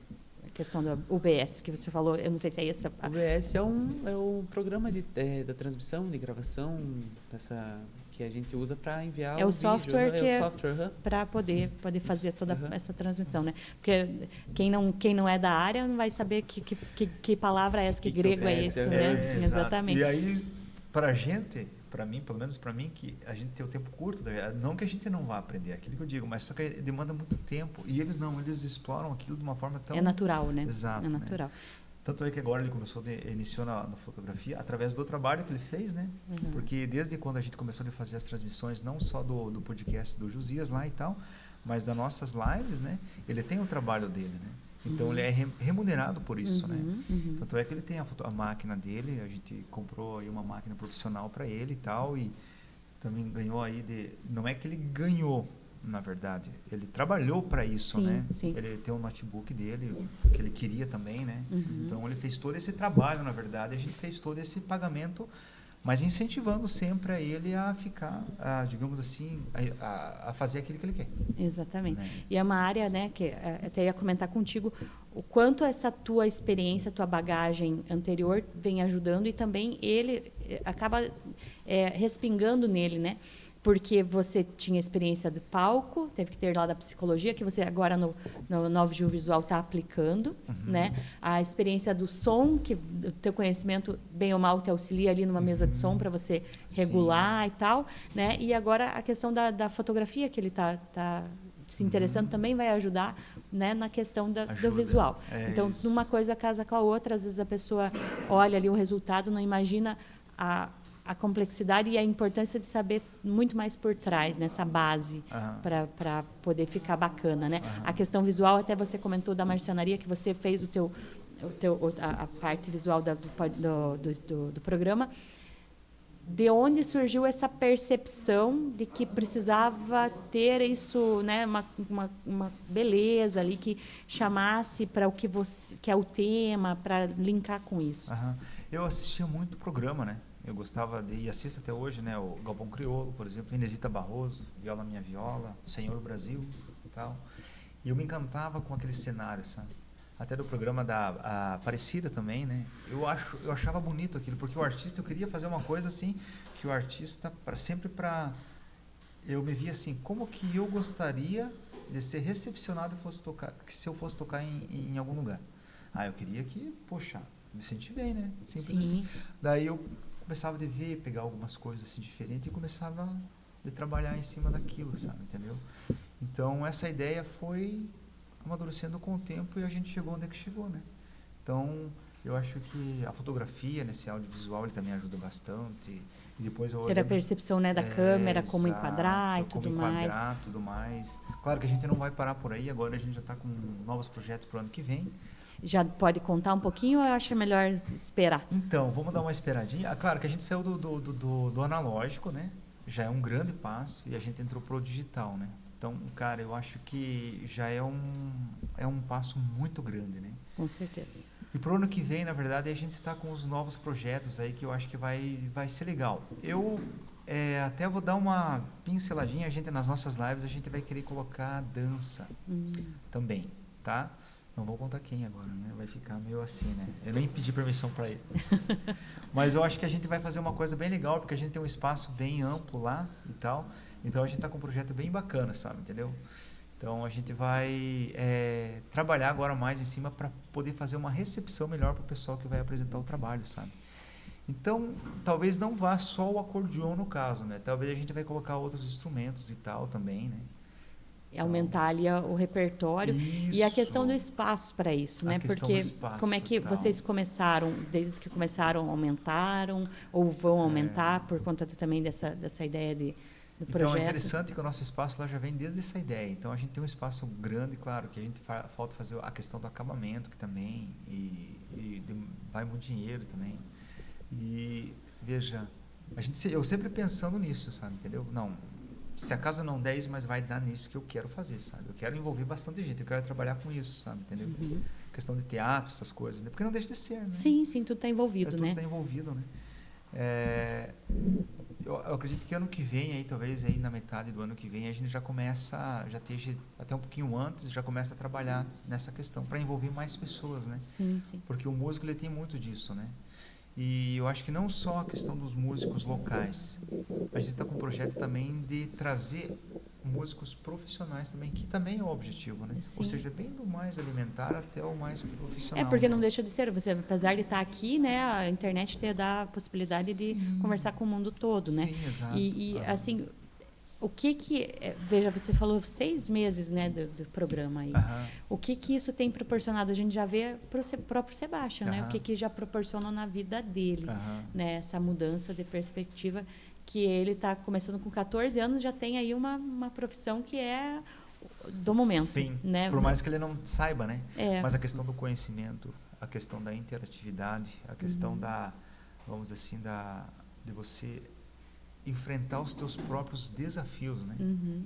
A questão do OBS que você falou, eu não sei se é essa. O OBS é um programa da transmissão, de gravação, que a gente usa para enviar o software vídeo, que é o software, para poder fazer toda essa transmissão, né? Porque quem não é da área não vai saber que palavra é essa, que grego é esse, né? Exatamente. E aí, para mim, pelo menos para mim, que a gente tem o tempo curto, não que a gente não vá aprender, aquilo que eu digo, mas só que demanda muito tempo. E eles exploram aquilo de uma forma tão... É natural, né? Exato. É natural. Né? Tanto é que agora ele iniciou na fotografia através do trabalho que ele fez, né? Porque desde quando a gente começou a fazer as transmissões, não só do podcast do Josias lá e tal, mas das nossas lives, né? Ele tem o trabalho dele, né? Então ele é remunerado por isso, né? Tanto é que ele tem a máquina dele, a gente comprou aí uma máquina profissional para ele e tal, e também ganhou aí não é que ele ganhou, na verdade, ele trabalhou para isso, né? Sim. Ele tem um notebook dele, que ele queria também, né? Então ele fez todo esse trabalho, na verdade, a gente fez todo esse pagamento, mas incentivando sempre a ele a ficar, digamos assim, a fazer aquilo que ele quer. Exatamente. Né? E é uma área, né, que até ia comentar contigo, o quanto essa tua experiência, tua bagagem anterior vem ajudando, e também ele acaba respingando nele, né? Porque você tinha experiência do palco, teve que ter lá da psicologia, que você agora no Novo Visual está aplicando, né? A experiência do som, que o teu conhecimento, bem ou mal, te auxilia ali numa mesa de som para você regular e tal, né? E agora a questão da fotografia, que ele está se interessando, também vai ajudar, né, na questão do visual. Então, isso. uma coisa casa com a outra, às vezes a pessoa olha ali o resultado, não imagina a complexidade e a importância de saber muito mais por trás, nessa base, para poder ficar bacana, né? A questão visual, até você comentou da marcenaria, que você fez a parte visual do programa. De onde surgiu essa percepção de que precisava ter isso, né, uma beleza ali que chamasse para o que é o tema, para linkar com isso? Eu assistia muito programa, né? Eu gostava e assisto até hoje, né? O Galpão Crioulo, por exemplo, Inesita Barroso, Viola Minha Viola, Senhor Brasil e tal. E eu me encantava com aquele cenário, sabe? Até do programa da Aparecida também, né? Eu achava bonito aquilo, porque o artista, eu queria fazer uma coisa assim, que o artista, eu me via assim, como que eu gostaria de ser recepcionado se eu fosse tocar em algum lugar. Eu queria que, poxa, me sentir bem, né? Simples assim. Daí eu começava a ver, pegar algumas coisas assim diferentes e começava a trabalhar em cima daquilo, sabe? Entendeu? Então, essa ideia foi amadurecendo com o tempo e a gente chegou onde é que chegou, né? Então, eu acho que a fotografia, nesse audiovisual, ele também ajuda bastante. E depois ter a percepção, né, da câmera, como enquadrar e tudo mais. Claro que a gente não vai parar por aí, agora a gente já está com novos projetos para o ano que vem. Já pode contar um pouquinho ou eu acho melhor esperar? Então, vamos dar uma esperadinha. Claro que a gente saiu do analógico, né? Já é um grande passo, e a gente entrou pro digital, né? Então, cara, eu acho que já é um passo muito grande, né? Com certeza. E pro ano que vem, na verdade, a gente está com os novos projetos aí que eu acho que vai ser legal. Eu até vou dar uma pinceladinha, nas nossas lives a gente vai querer colocar dança também, tá? Não vou contar quem agora, né? Vai ficar meio assim, né? Eu nem pedi permissão para ele. Mas eu acho que a gente vai fazer uma coisa bem legal, porque a gente tem um espaço bem amplo lá e tal. Então a gente está com um projeto bem bacana, sabe? Entendeu? Então a gente vai trabalhar agora mais em cima para poder fazer uma recepção melhor para o pessoal que vai apresentar o trabalho, sabe? Então talvez não vá só o acordeon no caso, né? Talvez a gente vai colocar outros instrumentos e tal também, né? E aumentar ali o repertório. Isso. E a questão do espaço para isso, né? Porque como é que vocês começaram, desde que começaram, aumentaram ou vão aumentar por conta também dessa ideia do projeto? Então é interessante que o nosso espaço lá já vem desde essa ideia. Então a gente tem um espaço grande, claro, que a gente falta fazer a questão do acabamento, que também vai muito dinheiro também. E veja, eu sempre pensando nisso, sabe, entendeu? Não, se acaso não der isso, mas vai dar nisso que eu quero fazer, sabe? Eu quero envolver bastante gente, eu quero trabalhar com isso, sabe, entendeu? Questão de teatro, essas coisas, né? Porque não deixa de ser, né? Sim, tudo está envolvido, né? Tudo está envolvido, né? Eu acredito que ano que vem, aí, talvez aí na metade do ano que vem, a gente já começa, já esteja até um pouquinho antes, já começa a trabalhar nessa questão, para envolver mais pessoas, né? Sim. Porque o músico, ele tem muito disso, né? E eu acho que não só a questão dos músicos locais, a gente está com um projeto também de trazer músicos profissionais também, que também é o objetivo, né? Sim. Ou seja, bem do mais elementar até o mais profissional. Porque não deixa de ser, você, apesar de estar aqui, né, a internet te dá a possibilidade de conversar com o mundo todo, né? Sim, exato. E assim, o veja, você falou 6 meses, né, do programa aí. O que isso tem proporcionado? A gente já vê para o próprio Sebastião, né? O que já proporcionou na vida dele, né? Essa mudança de perspectiva, que ele está começando com 14 anos, já tem aí uma profissão que é do momento. Sim, né? Por mais que ele não saiba, né? É. Mas a questão do conhecimento, a questão da interatividade, a questão vamos dizer assim, de você enfrentar os teus próprios desafios, né?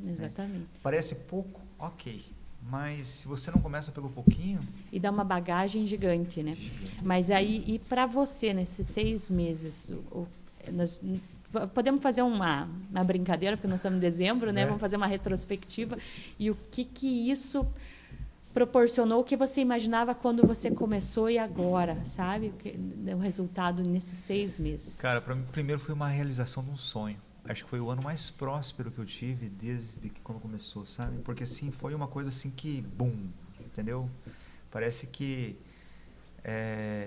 Exatamente. Parece pouco, ok. Mas se você não começa pelo pouquinho... E dá uma bagagem gigante, né? Mas aí, e para você, nesses 6 meses, nós podemos fazer uma brincadeira, porque nós estamos em dezembro, né? Vamos fazer uma retrospectiva. E o que isso proporcionou, o que você imaginava quando você começou e agora, sabe? O resultado nesses 6 meses. Cara, para mim, primeiro foi uma realização de um sonho. Acho que foi o ano mais próspero que eu tive desde que quando começou, sabe? Porque assim, foi uma coisa assim que, bum, entendeu? Parece que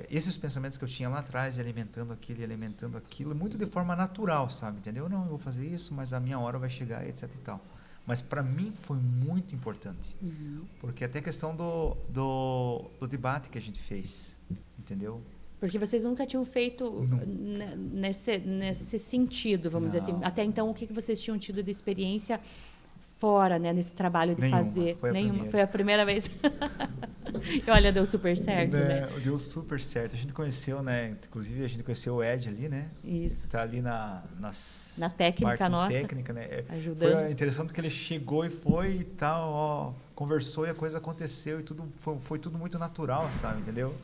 esses pensamentos que eu tinha lá atrás, alimentando aquilo, muito de forma natural, sabe? Entendeu? Não, eu vou fazer isso, mas a minha hora vai chegar, etc e tal. Mas para mim foi muito importante, porque até a questão do debate que a gente fez, entendeu? Porque vocês nunca tinham feito nesse sentido, vamos dizer assim. Até então, o que vocês tinham tido de experiência fora, né, nesse trabalho de fazer? Nenhuma. Foi a primeira vez. E olha, deu super certo, né? Deu super certo. A gente conheceu, né? Inclusive, a gente conheceu o Ed ali, né? Isso. Tá ali na técnica nossa. Técnica, né? Ajudando. Foi interessante que ele chegou e foi e tal, ó, conversou e a coisa aconteceu e tudo foi tudo muito natural, sabe? Entendeu?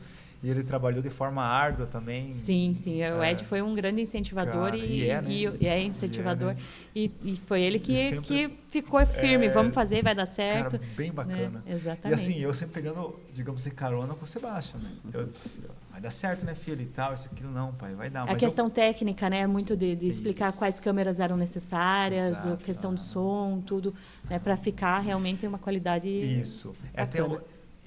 E ele trabalhou de forma árdua também. Sim. O Ed foi um grande incentivador, cara, e é incentivador. E foi ele que ficou firme. Vamos fazer, vai dar certo. Cara, bem bacana. Né? Exatamente. E assim, eu sempre pegando, digamos assim, carona com o Sebastião, né? Eu disse, vai dar certo, né, filho? E tal, isso, aquilo, não, pai, vai dar. A questão técnica, né? Muito de explicar quais câmeras eram necessárias, Exato, a questão do som, tudo, né? Para ficar realmente uma qualidade. Isso.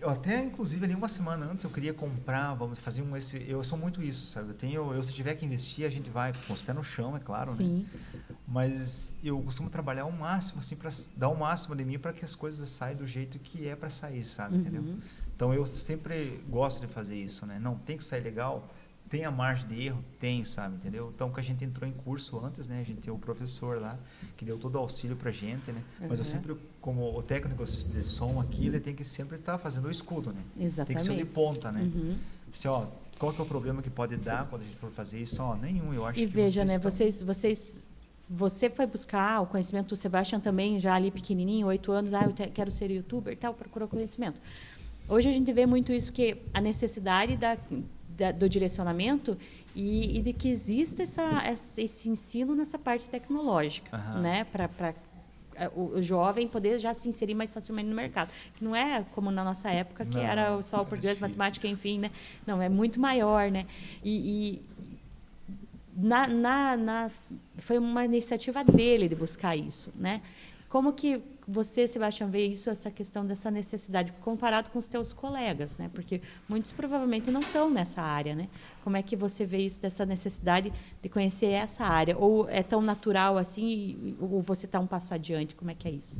Eu até, inclusive, ali uma semana antes, eu queria comprar, vamos fazer eu sou muito isso, sabe? Se tiver que investir, a gente vai com os pés no chão, é claro, Sim. né? Mas eu costumo trabalhar ao máximo, assim, para dar o máximo de mim para que as coisas saiam do jeito que é para sair, sabe? Entendeu? Então, eu sempre gosto de fazer isso, né? Não, tem que sair legal, tem a margem de erro? Tem, sabe? Entendeu? Então, que a gente entrou em curso antes, né? A gente tem o professor lá, que deu todo o auxílio pra gente, né? Mas eu sempre, como o técnico de som aqui, ele tem que sempre estar fazendo o escudo, né? Exatamente. Tem que ser de ponta, né? Assim, ó, qual que é o problema que pode dar quando a gente for fazer isso? Ó, nenhum, eu acho que... E veja, né? Vocês você foi buscar o conhecimento, o Sebastian também, já ali pequenininho, 8 anos, eu quero ser youtuber e tal, procurou conhecimento. Hoje a gente vê muito isso, que a necessidade do direcionamento e de que exista esse ensino nessa parte tecnológica, né? Para o jovem poder já se inserir mais facilmente no mercado. Que não é como na nossa época, que era só o português, matemática, enfim, né? Não, é muito maior, né? Foi uma iniciativa dele de buscar isso, né? Como que você, Sebastião, vê isso, essa questão dessa necessidade, comparado com os teus colegas, né? Porque muitos provavelmente não estão nessa área, né? Como é que você vê isso, dessa necessidade de conhecer essa área? Ou é tão natural assim, ou você está um passo adiante? Como é que é isso?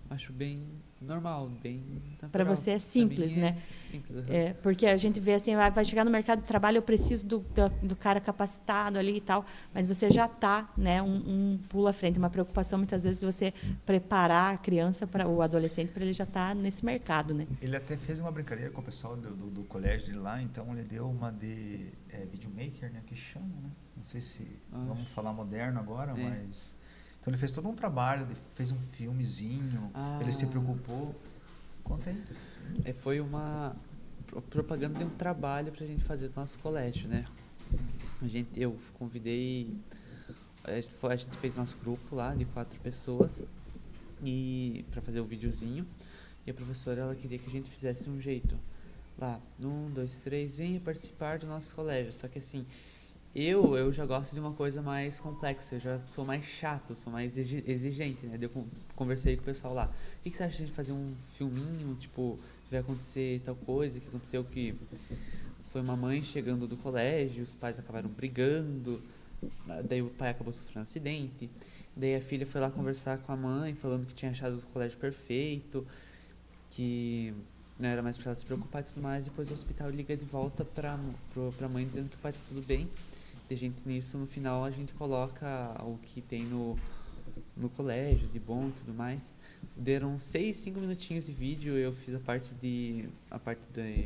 Acho bem normal, bem natural. Para você é simples, né? Simples, porque a gente vê assim, vai chegar no mercado de trabalho, eu preciso do cara capacitado ali e tal, mas você já está, né, um pulo à frente, uma preocupação muitas vezes de você preparar a criança, o adolescente, para ele já estar nesse mercado, né? Ele até fez uma brincadeira com o pessoal do colégio dele lá, então ele deu uma de videomaker, né, que chama, né? Não sei se vamos falar moderno agora, mas... Então ele fez todo um trabalho, fez um filmezinho, ele se preocupou. Conta aí. Foi uma propaganda de um trabalho pra gente fazer no nosso colégio, né? Eu convidei, a gente fez nosso grupo lá de 4 pessoas e para fazer o videozinho, e a professora, ela queria que a gente fizesse um jeito lá, 1, 2, 3, venha participar do nosso colégio. Só que assim, eu já gosto de uma coisa mais complexa, eu já sou mais chato, sou mais exigente, né? Eu conversei com o pessoal lá. O que você acha de a gente fazer um filminho, tipo, vai acontecer tal coisa, que aconteceu que foi uma mãe chegando do colégio, os pais acabaram brigando, daí o pai acabou sofrendo um acidente, daí a filha foi lá conversar com a mãe, falando que tinha achado o colégio perfeito, que não era mais pra ela se preocupar e tudo mais. Depois o hospital liga de volta pra mãe dizendo que o pai tá tudo bem. De gente nisso, no final a gente coloca o que tem no colégio, de bom e tudo mais. Deram 5 minutinhos de vídeo, eu fiz a parte de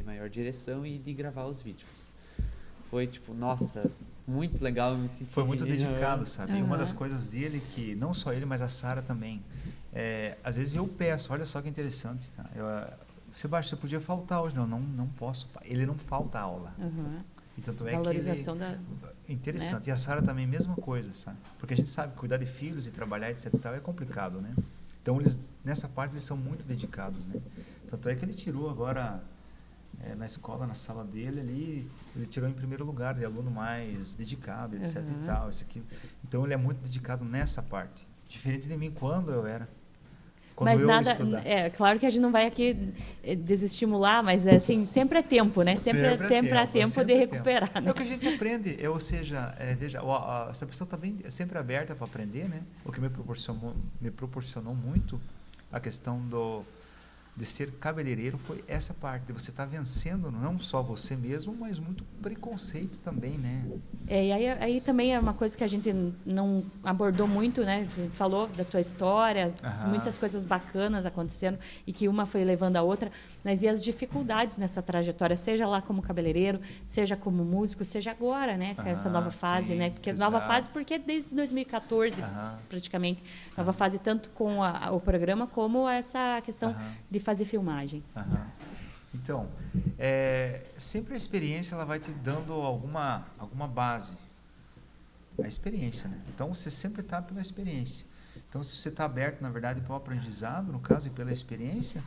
maior direção e de gravar os vídeos. Foi tipo, nossa, muito legal, eu me senti... Foi muito dedicado, sabe? E uma das coisas dele, que não só ele, mas a Sara também, às vezes eu peço, olha só que interessante, tá? Sebastião, você podia faltar hoje. Não posso. Ele não falta aula. E tanto é valorização que ele... Interessante. Né? E a Sara também, mesma coisa, sabe? Porque a gente sabe que cuidar de filhos e trabalhar, etc e tal, é complicado, né? Então, nessa parte, eles são muito dedicados, né? Tanto é que ele tirou agora, na escola, na sala dele ali, ele tirou em primeiro lugar, de aluno mais dedicado, etc e tal, isso aqui. Então, ele é muito dedicado nessa parte. Diferente de mim quando eu era. Mas nada, claro que a gente não vai aqui desestimular, mas assim, sempre é tempo, né? Sempre há tempo de recuperar. Né? É o que a gente aprende, ou seja, veja, essa pessoa está sempre aberta para aprender, né? O que me proporcionou muito a questão de ser cabeleireiro foi essa parte, de você estar vencendo não só você mesmo, mas muito preconceito também, né? E aí também é uma coisa que a gente não abordou muito, né? A gente falou da tua história, muitas coisas bacanas acontecendo e que uma foi levando a outra, mas e as dificuldades nessa trajetória, seja lá como cabeleireiro, seja como músico, seja agora, né? Com essa nova fase, né? Porque nova fase porque desde 2014, praticamente, nova fase tanto com o programa como essa questão de fazer filmagem. Então, sempre a experiência ela vai te dando alguma base. A experiência, né? Então, você sempre está pela experiência. Então, se você está aberto, na verdade, para o aprendizado, no caso, e pela experiência,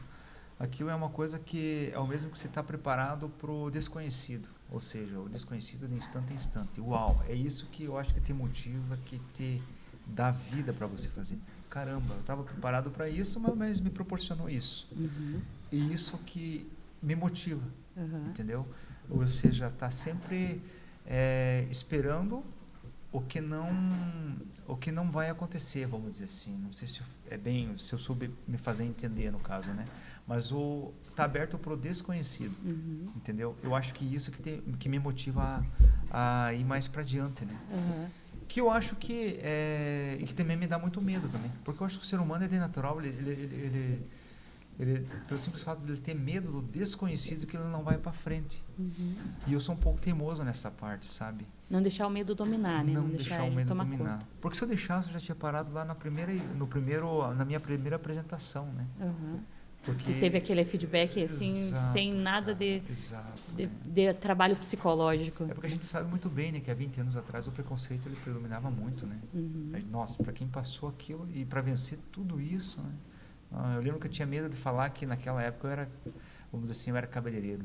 aquilo é uma coisa que é o mesmo que você está preparado para o desconhecido. Ou seja, o desconhecido de instante em instante. Uau! É isso que eu acho que te motiva, que te dá vida para você fazer. Caramba, eu estava preparado para isso, mas me proporcionou isso. E isso que me motiva, entendeu? Ou seja, está sempre esperando o que não vai acontecer, vamos dizer assim. Não sei se eu soube me fazer entender no caso, né? Mas está aberto para o desconhecido, entendeu? Eu acho que isso que me motiva a ir mais para adiante, né? Que eu acho que também me dá muito medo também, porque eu acho que o ser humano ele é natural, ele pelo simples fato de ele ter medo do desconhecido, que ele não vai para frente. E eu sou um pouco teimoso nessa parte, sabe? Não deixar o medo dominar, né? Não deixar o ele medo tomar dominar. conta. Porque se eu deixasse, eu já tinha parado lá na minha primeira apresentação, né? Porque E teve aquele feedback assim, Exato, sem nada exato, de trabalho psicológico. É porque a gente sabe muito bem, né, que há 20 anos atrás o preconceito ele predominava muito, né? Aí, nossa, para quem passou aquilo e para vencer tudo isso, né? Eu lembro que eu tinha medo de falar que naquela época eu era, vamos dizer assim, eu era cabeleireiro.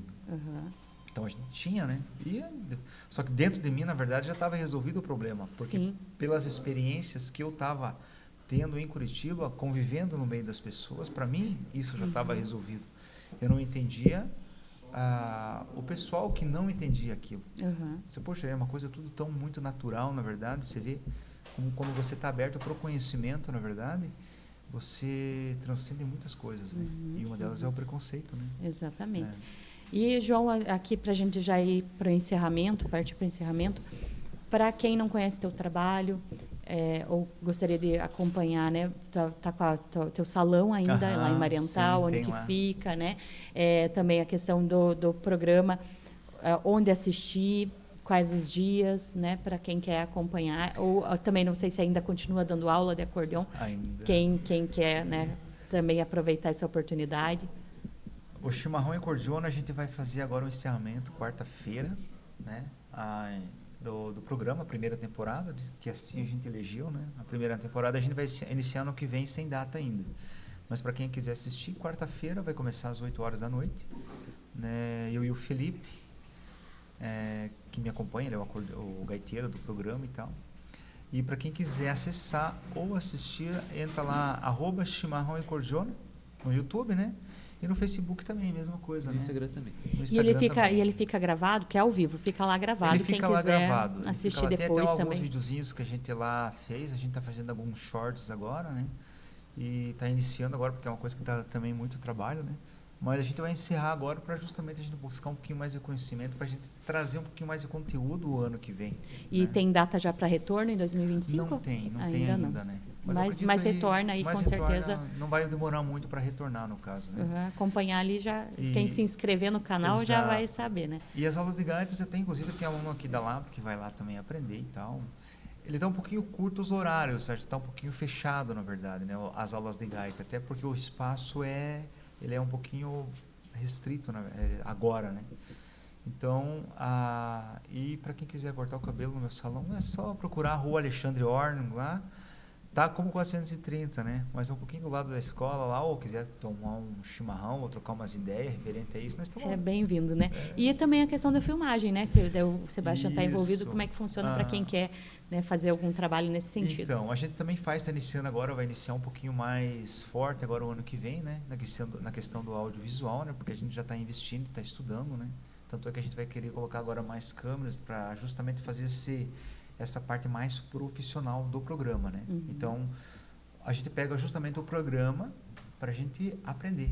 Então a gente tinha, né? Só que dentro de mim, na verdade, já estava resolvido o problema, porque Sim. pelas experiências que eu estava tendo em Curitiba, convivendo no meio das pessoas, para mim isso já estava resolvido. Eu não entendia o pessoal que não entendia aquilo. Você, poxa, é uma coisa tudo tão muito natural, na verdade. Você vê como quando você está aberto para o conhecimento, na verdade, você transcende muitas coisas, né? E uma delas é o preconceito, né? Exatamente. E, João, aqui para a gente já ir para o encerramento, partir para o encerramento, para quem não conhece teu trabalho, ou gostaria de acompanhar, né? Tá com o teu salão ainda lá em Mariental, sim, onde que lá. fica, né? Também a questão do programa, onde assistir, quais os dias, né? Para quem quer acompanhar, ou também não sei se ainda continua dando aula de acordeon, Ainda. quem quer, né? Também aproveitar essa oportunidade. O chimarrão e cordiona a gente vai fazer agora o encerramento, quarta-feira, né? Do programa, a primeira temporada, que assim a gente elegeu, né? A primeira temporada a gente vai iniciar no que vem sem data ainda. Mas para quem quiser assistir, quarta-feira vai começar às 8 horas da noite, né? Eu e o Felipe, que me acompanha, ele é o gaiteiro do programa e tal. E para quem quiser acessar ou assistir, entra lá, @chimarrão e cordiona, no YouTube, né? E no Facebook também, mesma coisa, No né? Instagram também. No E Instagram ele fica gravado, que é ao vivo, fica lá gravado. Ele fica quem lá quiser gravado. assistir Tem depois até alguns também. videozinhos que a gente lá fez. A gente está fazendo alguns shorts agora, né? E está iniciando agora, porque é uma coisa que dá também muito trabalho, né? Mas a gente vai encerrar agora para justamente a gente buscar um pouquinho mais de conhecimento, para a gente trazer um pouquinho mais de conteúdo o ano que vem. E né? tem data já para retorno em 2025? Não tem Ainda ainda, né? Mas retorna aí, com certeza. Não vai demorar muito para retornar, no caso, né? Acompanhar ali já, quem se inscrever no canal já vai saber, né? E as aulas de gaita, inclusive tem aluno aqui da Lab que vai lá também aprender e tal. Ele está um pouquinho curto os horários, certo? Está um pouquinho fechado, na verdade, né? As aulas de gaita, até porque o espaço ele é um pouquinho restrito agora, né? Então, e para quem quiser cortar o cabelo no meu salão, é só procurar a Rua Alexandre Horn lá. Tá como 430, né? Mas é um pouquinho do lado da escola lá, ou quiser tomar um chimarrão ou trocar umas ideias referente a isso, nós estamos É bem-vindo, né? E também a questão da filmagem, né? Que o Sebastião está envolvido, como é que funciona para quem quer, né, fazer algum trabalho nesse sentido? Então, a gente também está iniciando agora, vai iniciar um pouquinho mais forte agora o ano que vem, né? Na questão do audiovisual, né? Porque a gente já está investindo, está estudando, né? Tanto é que a gente vai querer colocar agora mais câmeras para justamente fazer essa parte mais profissional do programa, né? Então, a gente pega justamente o programa para a gente aprender.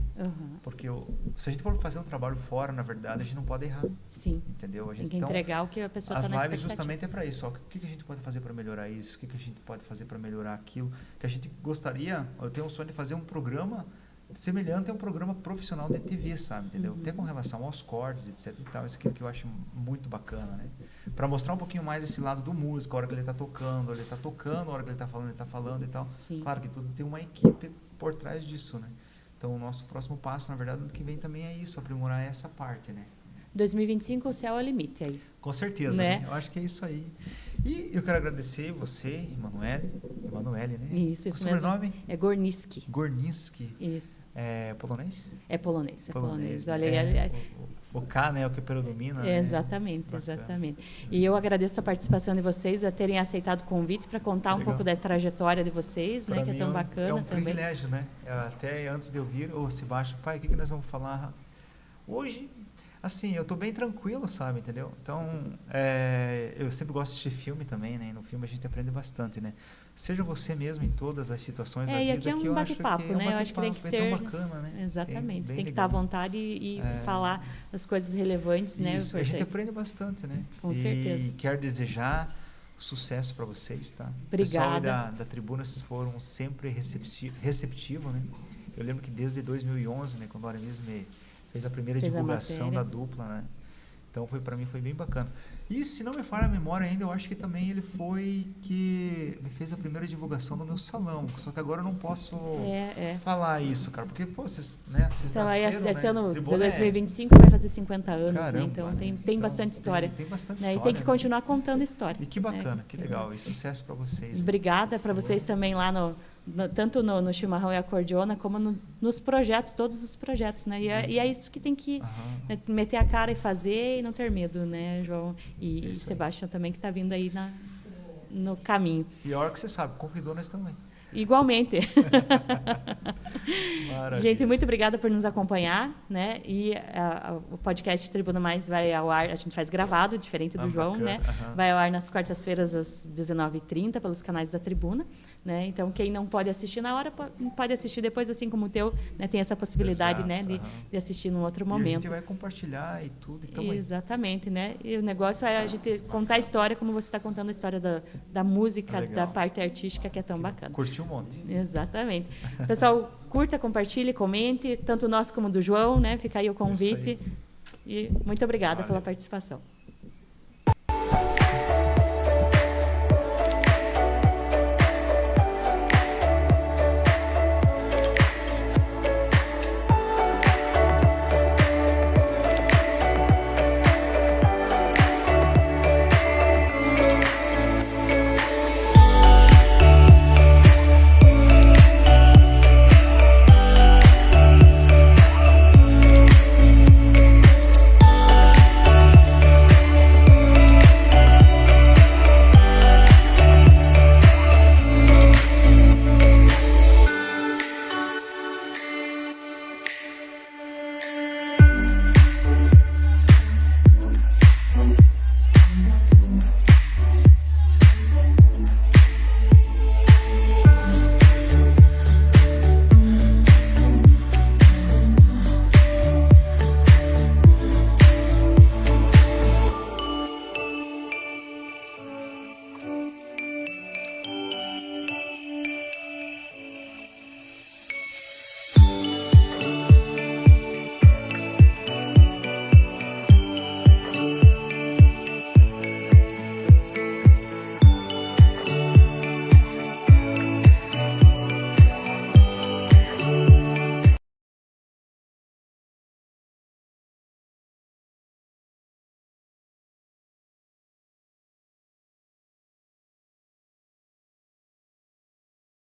Porque se a gente for fazer um trabalho fora, na verdade, a gente não pode errar. Sim. Entendeu? Tem que entregar o que a pessoa está na expectativa. As lives justamente é para isso. O que a gente pode fazer para melhorar isso? O que a gente pode fazer para melhorar aquilo? Que a gente gostaria, eu tenho um sonho de fazer um programa semelhante a um programa profissional de TV, sabe? Entendeu? Até com relação aos cortes, etc e tal. Isso aqui que eu acho muito bacana, né? Para mostrar um pouquinho mais esse lado do músico, a hora que ele está tocando, a hora que ele está falando, ele está falando e tal. Sim. Claro que tudo tem uma equipe por trás disso, né? Então, o nosso próximo passo, na verdade, ano que vem também é isso, aprimorar essa parte, né? 2025 o céu é o limite aí. Com certeza, né? Eu acho que é isso aí. E eu quero agradecer você, Emanuele, né? Isso o mesmo. sobrenome? É Gorniski. Gorniski. Isso. É polonês? É polonês. Olha, o K, né? O que predomina. Né? Exatamente, exatamente. E eu agradeço a participação de vocês, a terem aceitado o convite para contar um pouco da trajetória de vocês, né? Que é tão bacana também. É um também. privilégio, né? Até antes de eu vir, Sebastião, pai, o que nós vamos falar hoje? Assim, eu estou bem tranquilo, sabe, entendeu? Então, eu sempre gosto de assistir filme também, né? E no filme a gente aprende bastante, né? Seja você mesmo em todas as situações da vida. E aqui é um bate-papo, né? Eu acho que tem que ser... tão bacana, né? Exatamente. Tem que estar à vontade e falar as coisas relevantes, né? Isso, a gente aprende bastante, né? Com certeza. E quero desejar sucesso para vocês, tá? Obrigada. O pessoal da tribuna, vocês foram sempre receptivos, né? Eu lembro que desde 2011, né, quando o Aramis me fez a primeira divulgação da dupla, né? Então para mim foi bem bacana. E se não me falha a memória ainda, eu acho que também ele foi que me fez a primeira divulgação do meu salão. Só que agora eu não posso falar isso, cara, porque pô, vocês então aí nasceram, esse ano, Tribuna 2025 vai fazer 50 anos, caramba, né? Então tem bastante história. Tem bastante né? história. E tem que continuar contando história. E que bacana, que legal. E sucesso para vocês. Obrigada para vocês também lá tanto no Chimarrão e Acordeona, como nos projetos, todos os projetos, né? E é isso que tem que meter a cara e fazer e não ter medo, né, João? E Sebastião também, que está vindo aí no caminho. E a hora que você sabe, convidou nós também. Igualmente. Maravilha. Gente, muito obrigada por nos acompanhar, né? E o podcast Tribuna Mais vai ao ar, a gente faz gravado, diferente do João, bacana. né? Vai ao ar nas quartas-feiras às 19h30 pelos canais da Tribuna, né? Então quem não pode assistir na hora pode assistir depois, assim como o teu, né? Tem essa possibilidade, né? De assistir num outro momento. E a gente vai compartilhar e tudo. Então exatamente, né? E o negócio é a gente contar a história como você está contando a história da música, da parte artística, que é tão bacana. Curtiu um monte. Exatamente. Pessoal, curta, compartilhe, comente, tanto o nosso como o do João, né? Fica aí o convite. E muito obrigada pela participação.